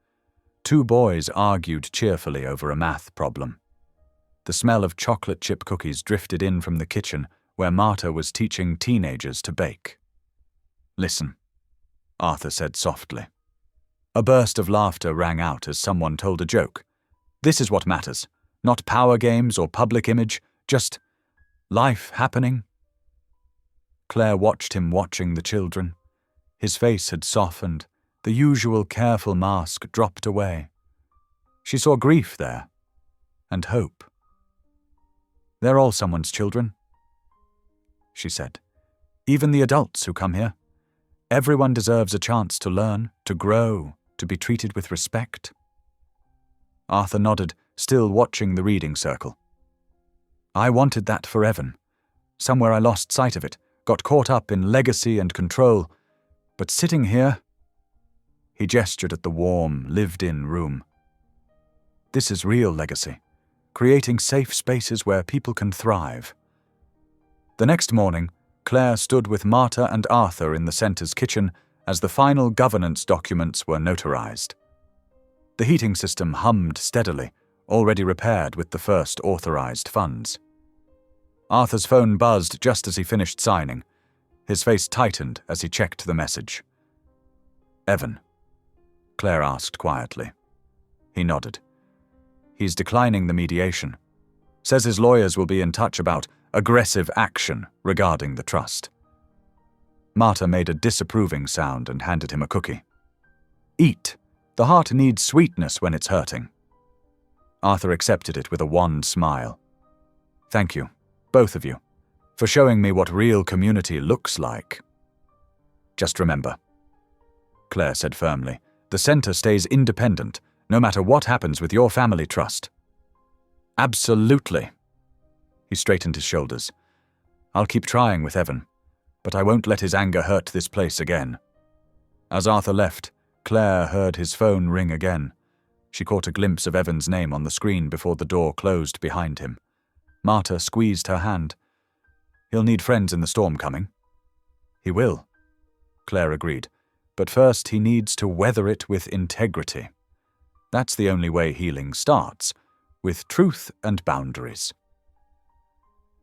2 boys argued cheerfully over a math problem. The smell of chocolate chip cookies drifted in from the kitchen where Marta was teaching teenagers to bake. "Listen," Arthur said softly. A burst of laughter rang out as someone told a joke. "This is what matters. Not power games or public image, just life happening." Claire watched him watching the children. His face had softened, the usual careful mask dropped away. She saw grief there, and hope. "They're all someone's children," she said. "Even the adults who come here. Everyone deserves a chance to learn, to grow, to be treated with respect." Arthur nodded, still watching the reading circle. "I wanted that for Evan. Somewhere I lost sight of it, got caught up in legacy and control. But sitting here—" He gestured at the warm, lived-in room. "This is real legacy, creating safe spaces where people can thrive." The next morning, Claire stood with Marta and Arthur in the centre's kitchen as the final governance documents were notarized. The heating system hummed steadily, already repaired with the first authorized funds. Arthur's phone buzzed just as he finished signing. His face tightened as he checked the message. "Evan?" Claire asked quietly. He nodded. "He's declining the mediation. Says his lawyers will be in touch about aggressive action regarding the trust." Marta made a disapproving sound and handed him a cookie. "Eat. The heart needs sweetness when it's hurting." Arthur accepted it with a wan smile. "Thank you, both of you, for showing me what real community looks like." "Just remember," Claire said firmly, "the center stays independent, no matter what happens with your family trust." "Absolutely." He straightened his shoulders. "I'll keep trying with Evan, but I won't let his anger hurt this place again." As Arthur left, Claire heard his phone ring again. She caught a glimpse of Evan's name on the screen before the door closed behind him. Marta squeezed her hand. "He'll need friends in the storm coming." "He will," Claire agreed, "but first he needs to weather it with integrity. That's the only way healing starts, with truth and boundaries."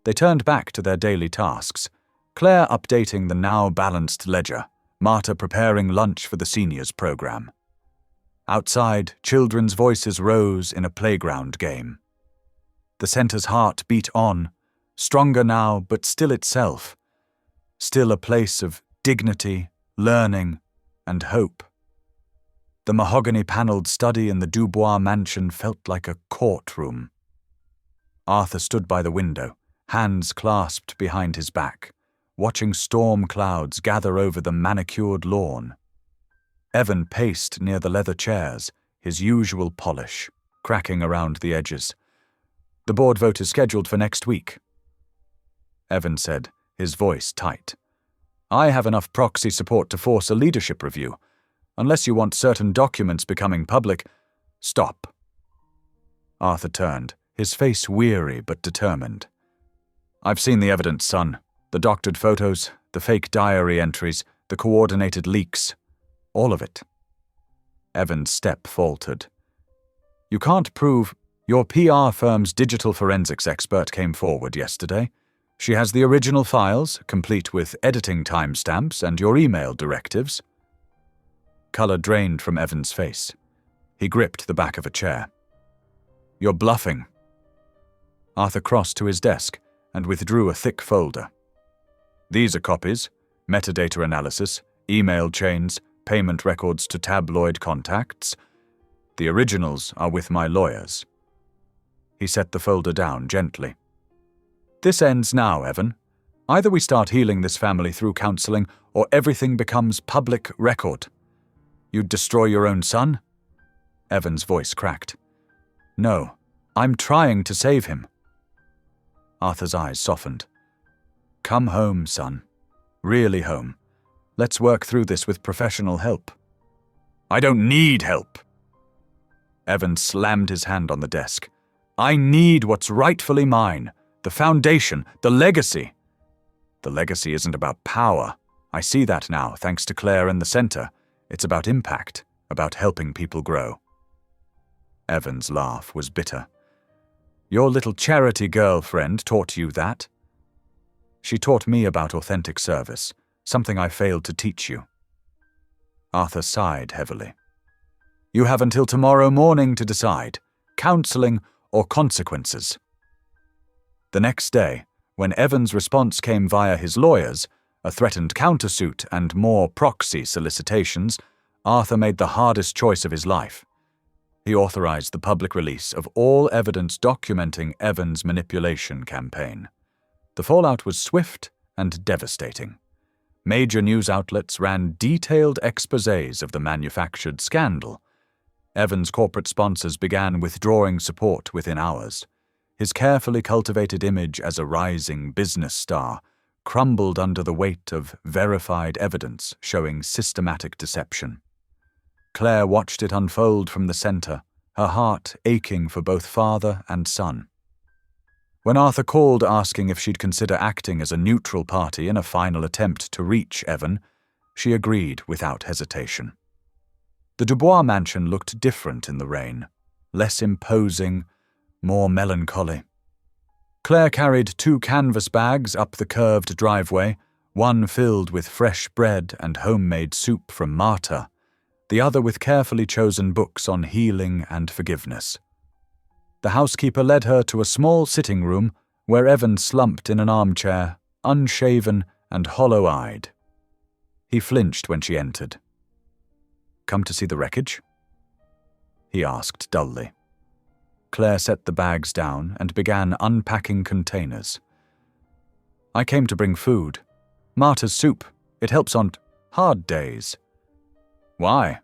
They turned back to their daily tasks, Claire updating the now balanced ledger, Marta preparing lunch for the seniors program. Outside, children's voices rose in a playground game. The center's heart beat on, stronger now but still itself, still a place of dignity, learning, and hope. The mahogany-paneled study in the Dubois mansion felt like a courtroom. Arthur stood by the window, hands clasped behind his back, watching storm clouds gather over the manicured lawn. Evan paced near the leather chairs, his usual polish, cracking around the edges. "The board vote is scheduled for next week," Evan said, his voice tight. "I have enough proxy support to force a leadership review. Unless you want certain documents becoming public—" "Stop." Arthur turned, his face weary but determined. "I've seen the evidence, son. The doctored photos, the fake diary entries, the coordinated leaks. All of it." Evan's step faltered. "You can't prove—" "Your PR firm's digital forensics expert came forward yesterday. She has the original files, complete with editing timestamps and your email directives." Color drained from Evan's face. He gripped the back of a chair. "You're bluffing." Arthur crossed to his desk and withdrew a thick folder. "These are copies, metadata analysis, email chains, payment records to tabloid contacts. The originals are with my lawyers." He set the folder down gently. "This ends now, Evan. Either we start healing this family through counseling, or everything becomes public record. You'd destroy your own son?" Evan's voice cracked. "No, I'm trying to save him." Arthur's eyes softened. "Come home, son. Really home. Let's work through this with professional help." "I don't need help." Evan slammed his hand on the desk. "I need what's rightfully mine. The foundation, the legacy." "The legacy isn't about power. I see that now, thanks to Claire and the center. It's about impact, about helping people grow." Evan's laugh was bitter. "Your little charity girlfriend taught you that?" "She taught me about authentic service, something I failed to teach you." Arthur sighed heavily. "You have until tomorrow morning to decide, counseling or consequences." The next day, when Evan's response came via his lawyers, a threatened countersuit and more proxy solicitations, Arthur made the hardest choice of his life. He authorized the public release of all evidence documenting Evan's manipulation campaign. The fallout was swift and devastating. Major news outlets ran detailed exposés of the manufactured scandal. Evan's corporate sponsors began withdrawing support within hours. His carefully cultivated image as a rising business star crumbled under the weight of verified evidence showing systematic deception. Claire watched it unfold from the center, her heart aching for both father and son. When Arthur called asking if she'd consider acting as a neutral party in a final attempt to reach Evan, she agreed without hesitation. The Dubois mansion looked different in the rain, less imposing, more melancholy. Claire carried 2 canvas bags up the curved driveway, one filled with fresh bread and homemade soup from Marta, the other with carefully chosen books on healing and forgiveness. The housekeeper led her to a small sitting room where Evan slumped in an armchair, unshaven and hollow-eyed. He flinched when she entered. "Come to see the wreckage?" he asked dully. Claire set the bags down and began unpacking containers. "I came to bring food. Marta's soup. It helps on hard days." "Why?"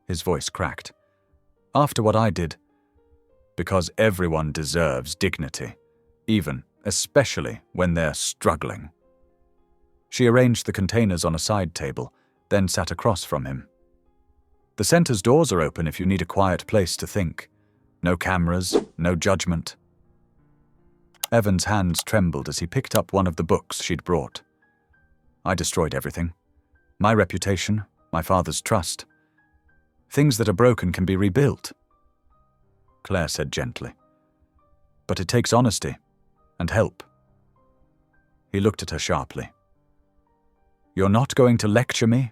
His voice cracked. "After what I did. Because everyone deserves dignity, especially when they're struggling." She arranged the containers on a side table, then sat across from him. "The center's doors are open if you need a quiet place to think. No cameras, no judgment." Evan's hands trembled as he picked up one of the books she'd brought. "I destroyed everything. My reputation, my father's trust. Things that are broken can be rebuilt," Claire said gently. "But it takes honesty and help." He looked at her sharply. "You're not going to lecture me?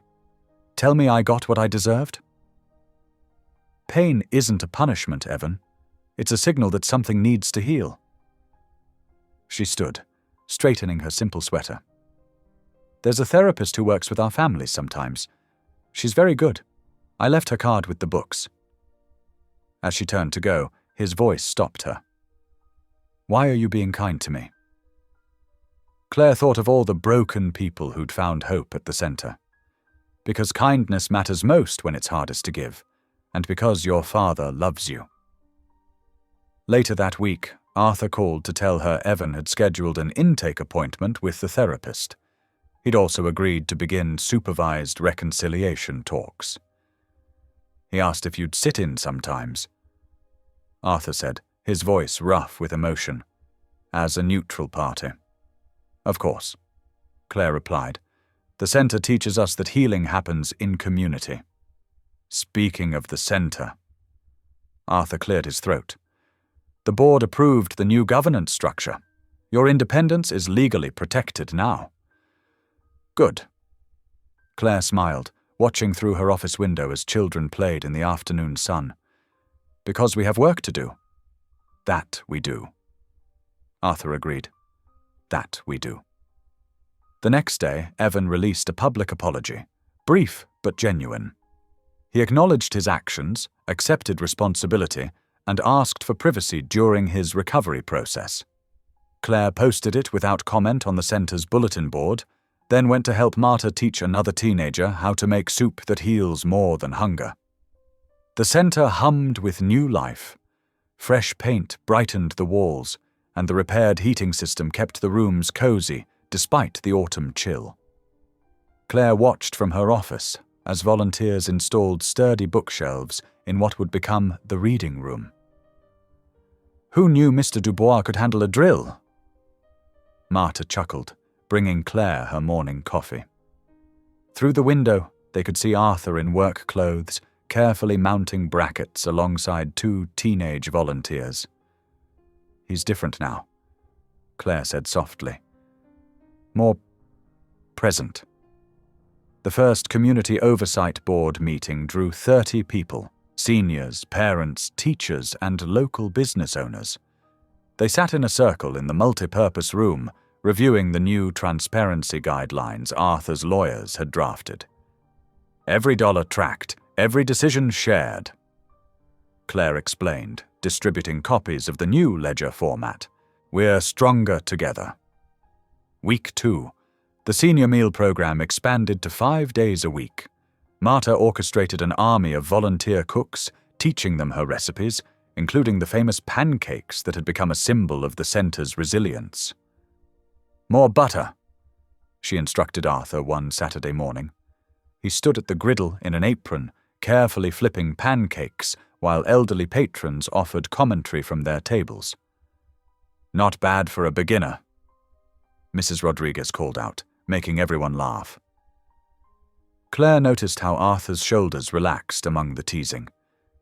Tell me I got what I deserved?" "Pain isn't a punishment, Evan. It's a signal that something needs to heal." She stood, straightening her simple sweater. "There's a therapist who works with our families sometimes. She's very good. I left her card with the books." As she turned to go, his voice stopped her. "Why are you being kind to me?" Claire thought of all the broken people who'd found hope at the center. "Because kindness matters most when it's hardest to give, and because your father loves you." Later that week, Arthur called to tell her Evan had scheduled an intake appointment with the therapist. He'd also agreed to begin supervised reconciliation talks. He asked if you'd sit in sometimes. Arthur said, his voice rough with emotion, "As a neutral party." "Of course," Claire replied. "The center teaches us that healing happens in community." "Speaking of the center," Arthur cleared his throat. "The board approved the new governance structure. Your independence is legally protected now." "Good." Claire smiled, watching through her office window as children played in the afternoon sun. "Because we have work to do." "That we do." Arthur agreed. "That we do." The next day, Evan released a public apology, brief but genuine. He acknowledged his actions, accepted responsibility, and asked for privacy during his recovery process. Claire posted it without comment on the center's bulletin board, then went to help Marta teach another teenager how to make soup that heals more than hunger. The center hummed with new life. Fresh paint brightened the walls, and the repaired heating system kept the rooms cozy despite the autumn chill. Claire watched from her office as volunteers installed sturdy bookshelves in what would become the reading room. "Who knew Mr. Dubois could handle a drill?" Marta chuckled, bringing Claire her morning coffee. Through the window, they could see Arthur in work clothes, carefully mounting brackets alongside 2 teenage volunteers. "He's different now," Claire said softly. "More present." The first community oversight board meeting drew 30 people, seniors, parents, teachers, and local business owners. They sat in a circle in the multi-purpose room, reviewing the new transparency guidelines Arthur's lawyers had drafted. "Every dollar tracked, every decision shared," Claire explained, distributing copies of the new ledger format. "We're stronger together." Week 2. The senior meal program expanded to 5 days a week. Marta orchestrated an army of volunteer cooks, teaching them her recipes, including the famous pancakes that had become a symbol of the center's resilience. "More butter," she instructed Arthur one Saturday morning. He stood at the griddle in an apron, carefully flipping pancakes while elderly patrons offered commentary from their tables. "Not bad for a beginner," Mrs. Rodriguez called out, making everyone laugh. Claire noticed how Arthur's shoulders relaxed among the teasing.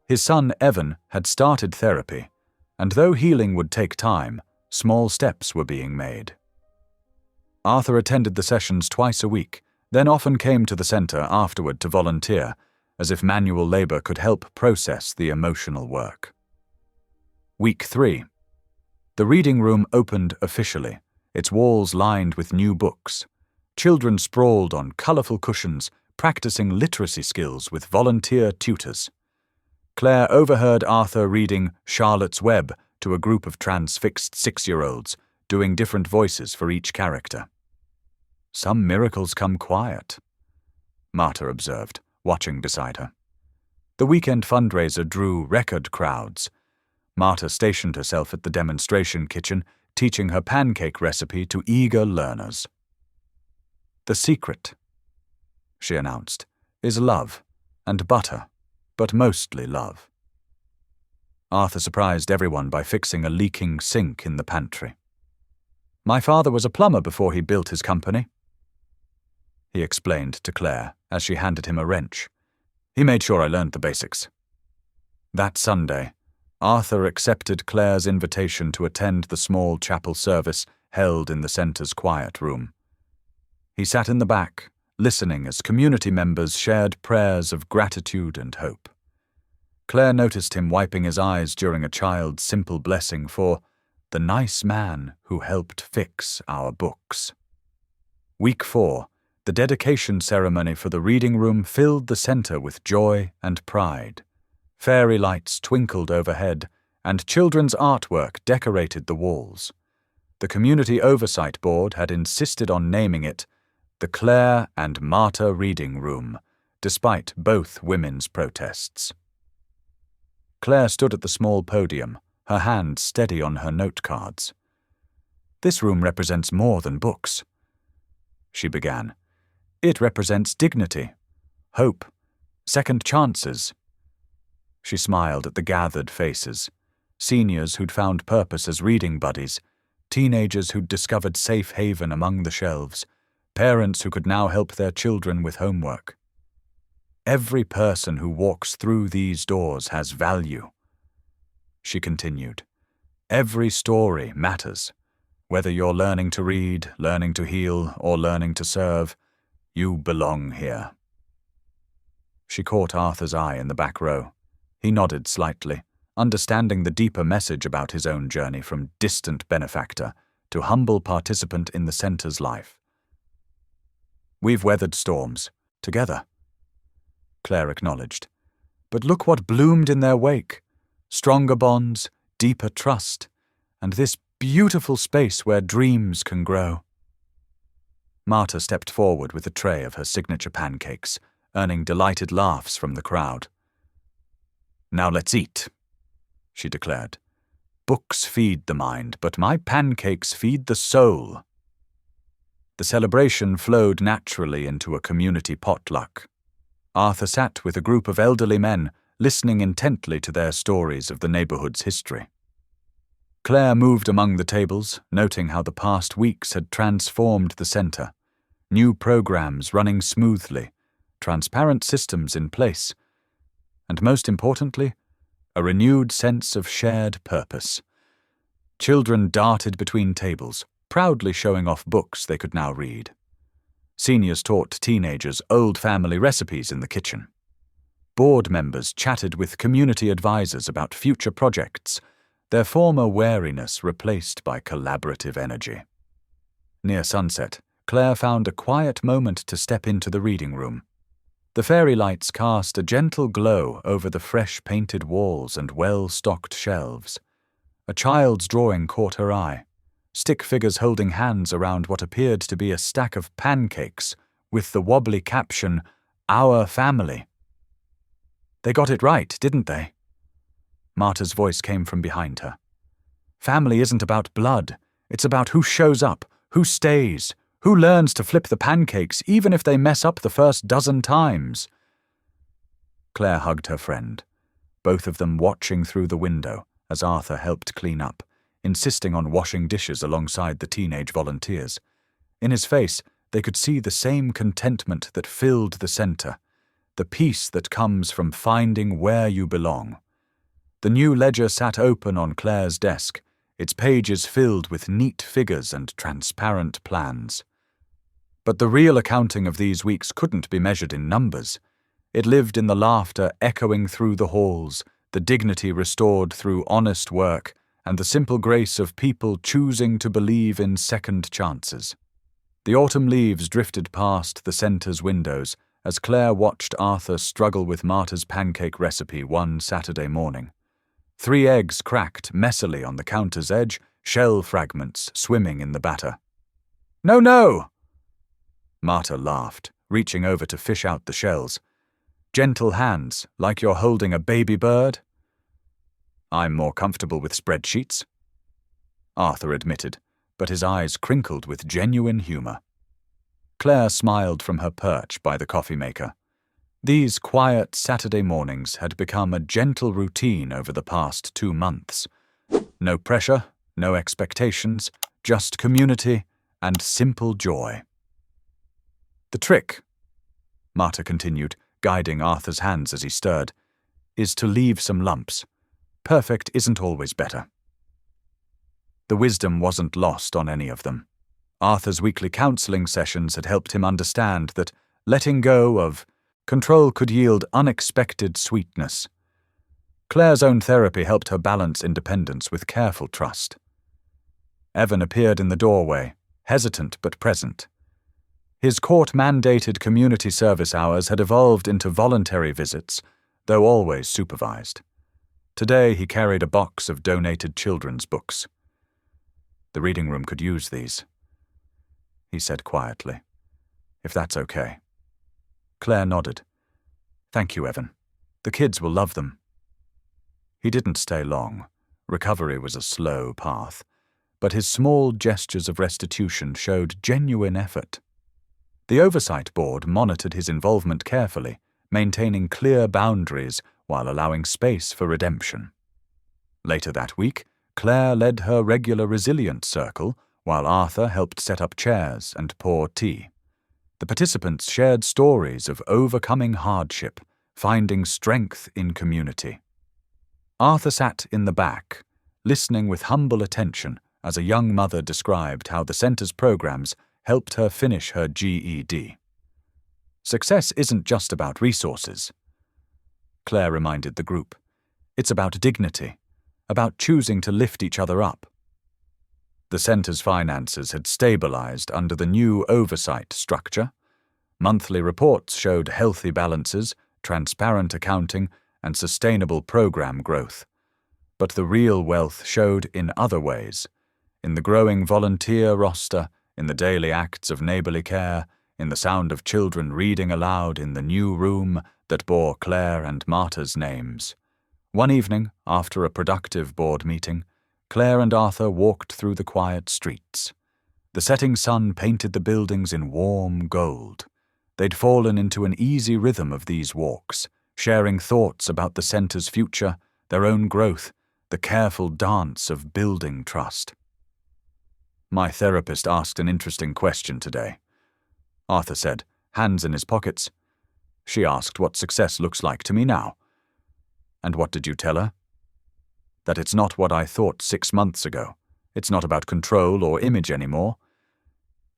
His son Evan had started therapy, and though healing would take time, Small steps were being made. Arthur attended the sessions twice a week, then often came to the center afterward to volunteer, as if manual labor could help process the emotional work. Week 3. The reading room opened officially, its walls lined with new books. Children sprawled on colorful cushions, practicing literacy skills with volunteer tutors. Claire overheard Arthur reading Charlotte's Web to a group of transfixed 6-year-olds, doing different voices for each character. "Some miracles come quiet," Marta observed, watching beside her. The weekend fundraiser drew record crowds. Marta stationed herself at the demonstration kitchen, teaching her pancake recipe to eager learners. "The secret," she announced, "is love and butter, but mostly love." Arthur surprised everyone by fixing a leaking sink in the pantry. "My father was a plumber before he built his company," he explained to Claire as she handed him a wrench. "He made sure I learned the basics." That Sunday, Arthur accepted Claire's invitation to attend the small chapel service held in the center's quiet room. He sat in the back, listening as community members shared prayers of gratitude and hope. Claire noticed him wiping his eyes during a child's simple blessing for the nice man who helped fix our books. Week 4, the dedication ceremony for the reading room filled the center with joy and pride. Fairy lights twinkled overhead, and children's artwork decorated the walls. The Community Oversight Board had insisted on naming it the Claire and Marta Reading Room, despite both women's protests. Claire stood at the small podium, her hand steady on her note cards. "This room represents more than books," she began. "It represents dignity, hope, second chances." She smiled at the gathered faces, seniors who'd found purpose as reading buddies, teenagers who'd discovered safe haven among the shelves, parents who could now help their children with homework. "Every person who walks through these doors has value," she continued. "Every story matters. Whether you're learning to read, learning to heal, or learning to serve, you belong here." She caught Arthur's eye in the back row. He nodded slightly, understanding the deeper message about his own journey from distant benefactor to humble participant in the center's life. "We've weathered storms, together," Claire acknowledged. "But look what bloomed in their wake. Stronger bonds, deeper trust, and this beautiful space where dreams can grow." Marta stepped forward with a tray of her signature pancakes, earning delighted laughs from the crowd. "Now let's eat," she declared. "Books feed the mind, but my pancakes feed the soul." The celebration flowed naturally into a community potluck. Arthur sat with a group of elderly men, listening intently to their stories of the neighborhood's history. Claire moved among the tables, noting how the past weeks had transformed the center. New programs running smoothly, transparent systems in place, and most importantly, a renewed sense of shared purpose. Children darted between tables, proudly showing off books they could now read. Seniors taught teenagers old family recipes in the kitchen. Board members chatted with community advisors about future projects, their former wariness replaced by collaborative energy. Near sunset, Claire found a quiet moment to step into the reading room. The fairy lights cast a gentle glow over the fresh painted walls and well-stocked shelves. A child's drawing caught her eye, stick figures holding hands around what appeared to be a stack of pancakes with the wobbly caption, "Our Family." "They got it right, didn't they?" Marta's voice came from behind her. "Family isn't about blood. It's about who shows up, who stays, who learns to flip the pancakes even if they mess up the first dozen times." Claire hugged her friend, both of them watching through the window as Arthur helped clean up, insisting on washing dishes alongside the teenage volunteers. In his face, they could see the same contentment that filled the center, the peace that comes from finding where you belong. The new ledger sat open on Claire's desk, its pages filled with neat figures and transparent plans. But the real accounting of these weeks couldn't be measured in numbers. It lived in the laughter echoing through the halls, the dignity restored through honest work, and the simple grace of people choosing to believe in second chances. The autumn leaves drifted past the centre's windows as Claire watched Arthur struggle with Marta's pancake recipe one Saturday morning. 3 eggs cracked messily on the counter's edge, shell fragments swimming in the batter. "No, no!" Marta laughed, reaching over to fish out the shells. "Gentle hands, like you're holding a baby bird." "I'm more comfortable with spreadsheets," Arthur admitted, but his eyes crinkled with genuine humor. Claire smiled from her perch by the coffee maker. These quiet Saturday mornings had become a gentle routine over the past 2 months. No pressure, no expectations, just community and simple joy. "The trick," Marta continued, guiding Arthur's hands as he stirred, "is to leave some lumps. Perfect isn't always better." The wisdom wasn't lost on any of them. Arthur's weekly counseling sessions had helped him understand that letting go of control could yield unexpected sweetness. Claire's own therapy helped her balance independence with careful trust. Evan appeared in the doorway, hesitant but present. His court-mandated community service hours had evolved into voluntary visits, though always supervised. Today he carried a box of donated children's books. "The reading room could use these," he said quietly. "If that's okay." Claire nodded. "Thank you, Evan. The kids will love them." He didn't stay long. Recovery was a slow path, but his small gestures of restitution showed genuine effort. The Oversight Board monitored his involvement carefully, maintaining clear boundaries while allowing space for redemption. Later that week, Claire led her regular resilience circle, while Arthur helped set up chairs and pour tea. The participants shared stories of overcoming hardship, finding strength in community. Arthur sat in the back, listening with humble attention as a young mother described how the centre's programs helped her finish her GED. "Success isn't just about resources," Claire reminded the group. "It's about dignity, about choosing to lift each other up." The centre's finances had stabilized under the new oversight structure. Monthly reports showed healthy balances, transparent accounting, and sustainable program growth. But the real wealth showed in other ways, in the growing volunteer roster, in the daily acts of neighborly care, in the sound of children reading aloud in the new room that bore Claire and Marta's names. One evening, after a productive board meeting, Claire and Arthur walked through the quiet streets. The setting sun painted the buildings in warm gold. They'd fallen into an easy rhythm of these walks, sharing thoughts about the centre's future, their own growth, the careful dance of building trust. "My therapist asked an interesting question today," Arthur said, hands in his pockets. "She asked what success looks like to me now." "And what did you tell her?" "That it's not what I thought 6 months ago. It's not about control or image anymore."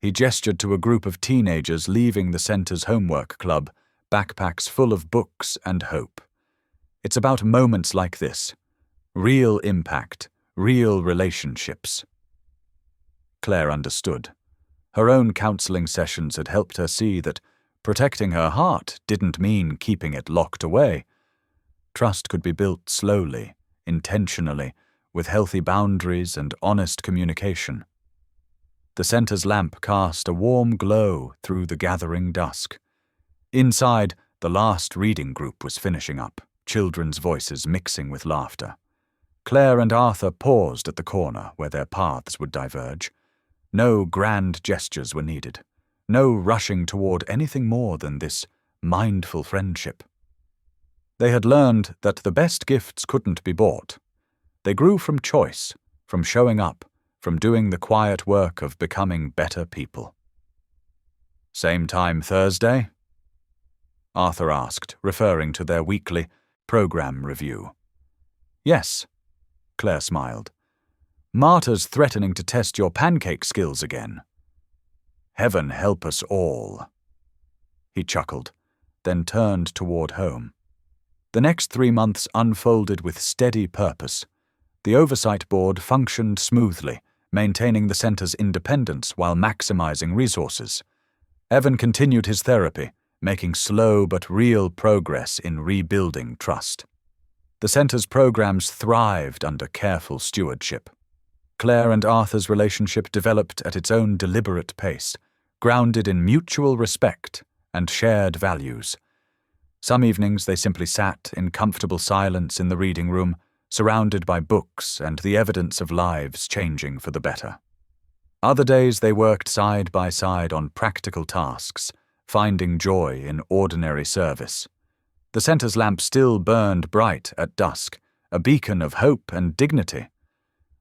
He gestured to a group of teenagers leaving the centre's homework club, backpacks full of books and hope. "It's about moments like this. Real impact, real relationships." Claire understood. Her own counseling sessions had helped her see that protecting her heart didn't mean keeping it locked away. Trust could be built slowly, intentionally, with healthy boundaries and honest communication. The centre's lamp cast a warm glow through the gathering dusk. Inside, the last reading group was finishing up, children's voices mixing with laughter. Claire and Arthur paused at the corner where their paths would diverge. No grand gestures were needed, no rushing toward anything more than this mindful friendship. They had learned that the best gifts couldn't be bought. They grew from choice, from showing up, from doing the quiet work of becoming better people. "Same time Thursday?" Arthur asked, referring to their weekly program review. "Yes," Claire smiled. Martyrs threatening to test your pancake skills again. Heaven help us all. He chuckled, then turned toward home. The next 3 months unfolded with steady purpose. The oversight board functioned smoothly, maintaining the center's independence while maximizing resources. Evan continued his therapy, making slow but real progress in rebuilding trust. The center's programs thrived under careful stewardship. Claire and Arthur's relationship developed at its own deliberate pace, grounded in mutual respect and shared values. Some evenings they simply sat in comfortable silence in the reading room, surrounded by books and the evidence of lives changing for the better. Other days they worked side by side on practical tasks, finding joy in ordinary service. The center's lamp still burned bright at dusk, a beacon of hope and dignity.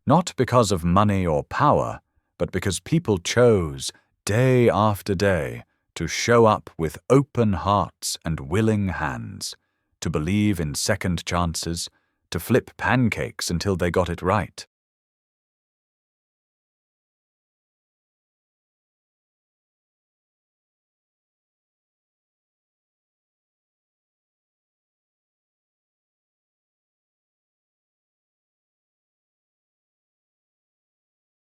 Not because of money or power, but because people chose, day after day, to show up with open hearts and willing hands, to believe in second chances, to flip pancakes until they got it right.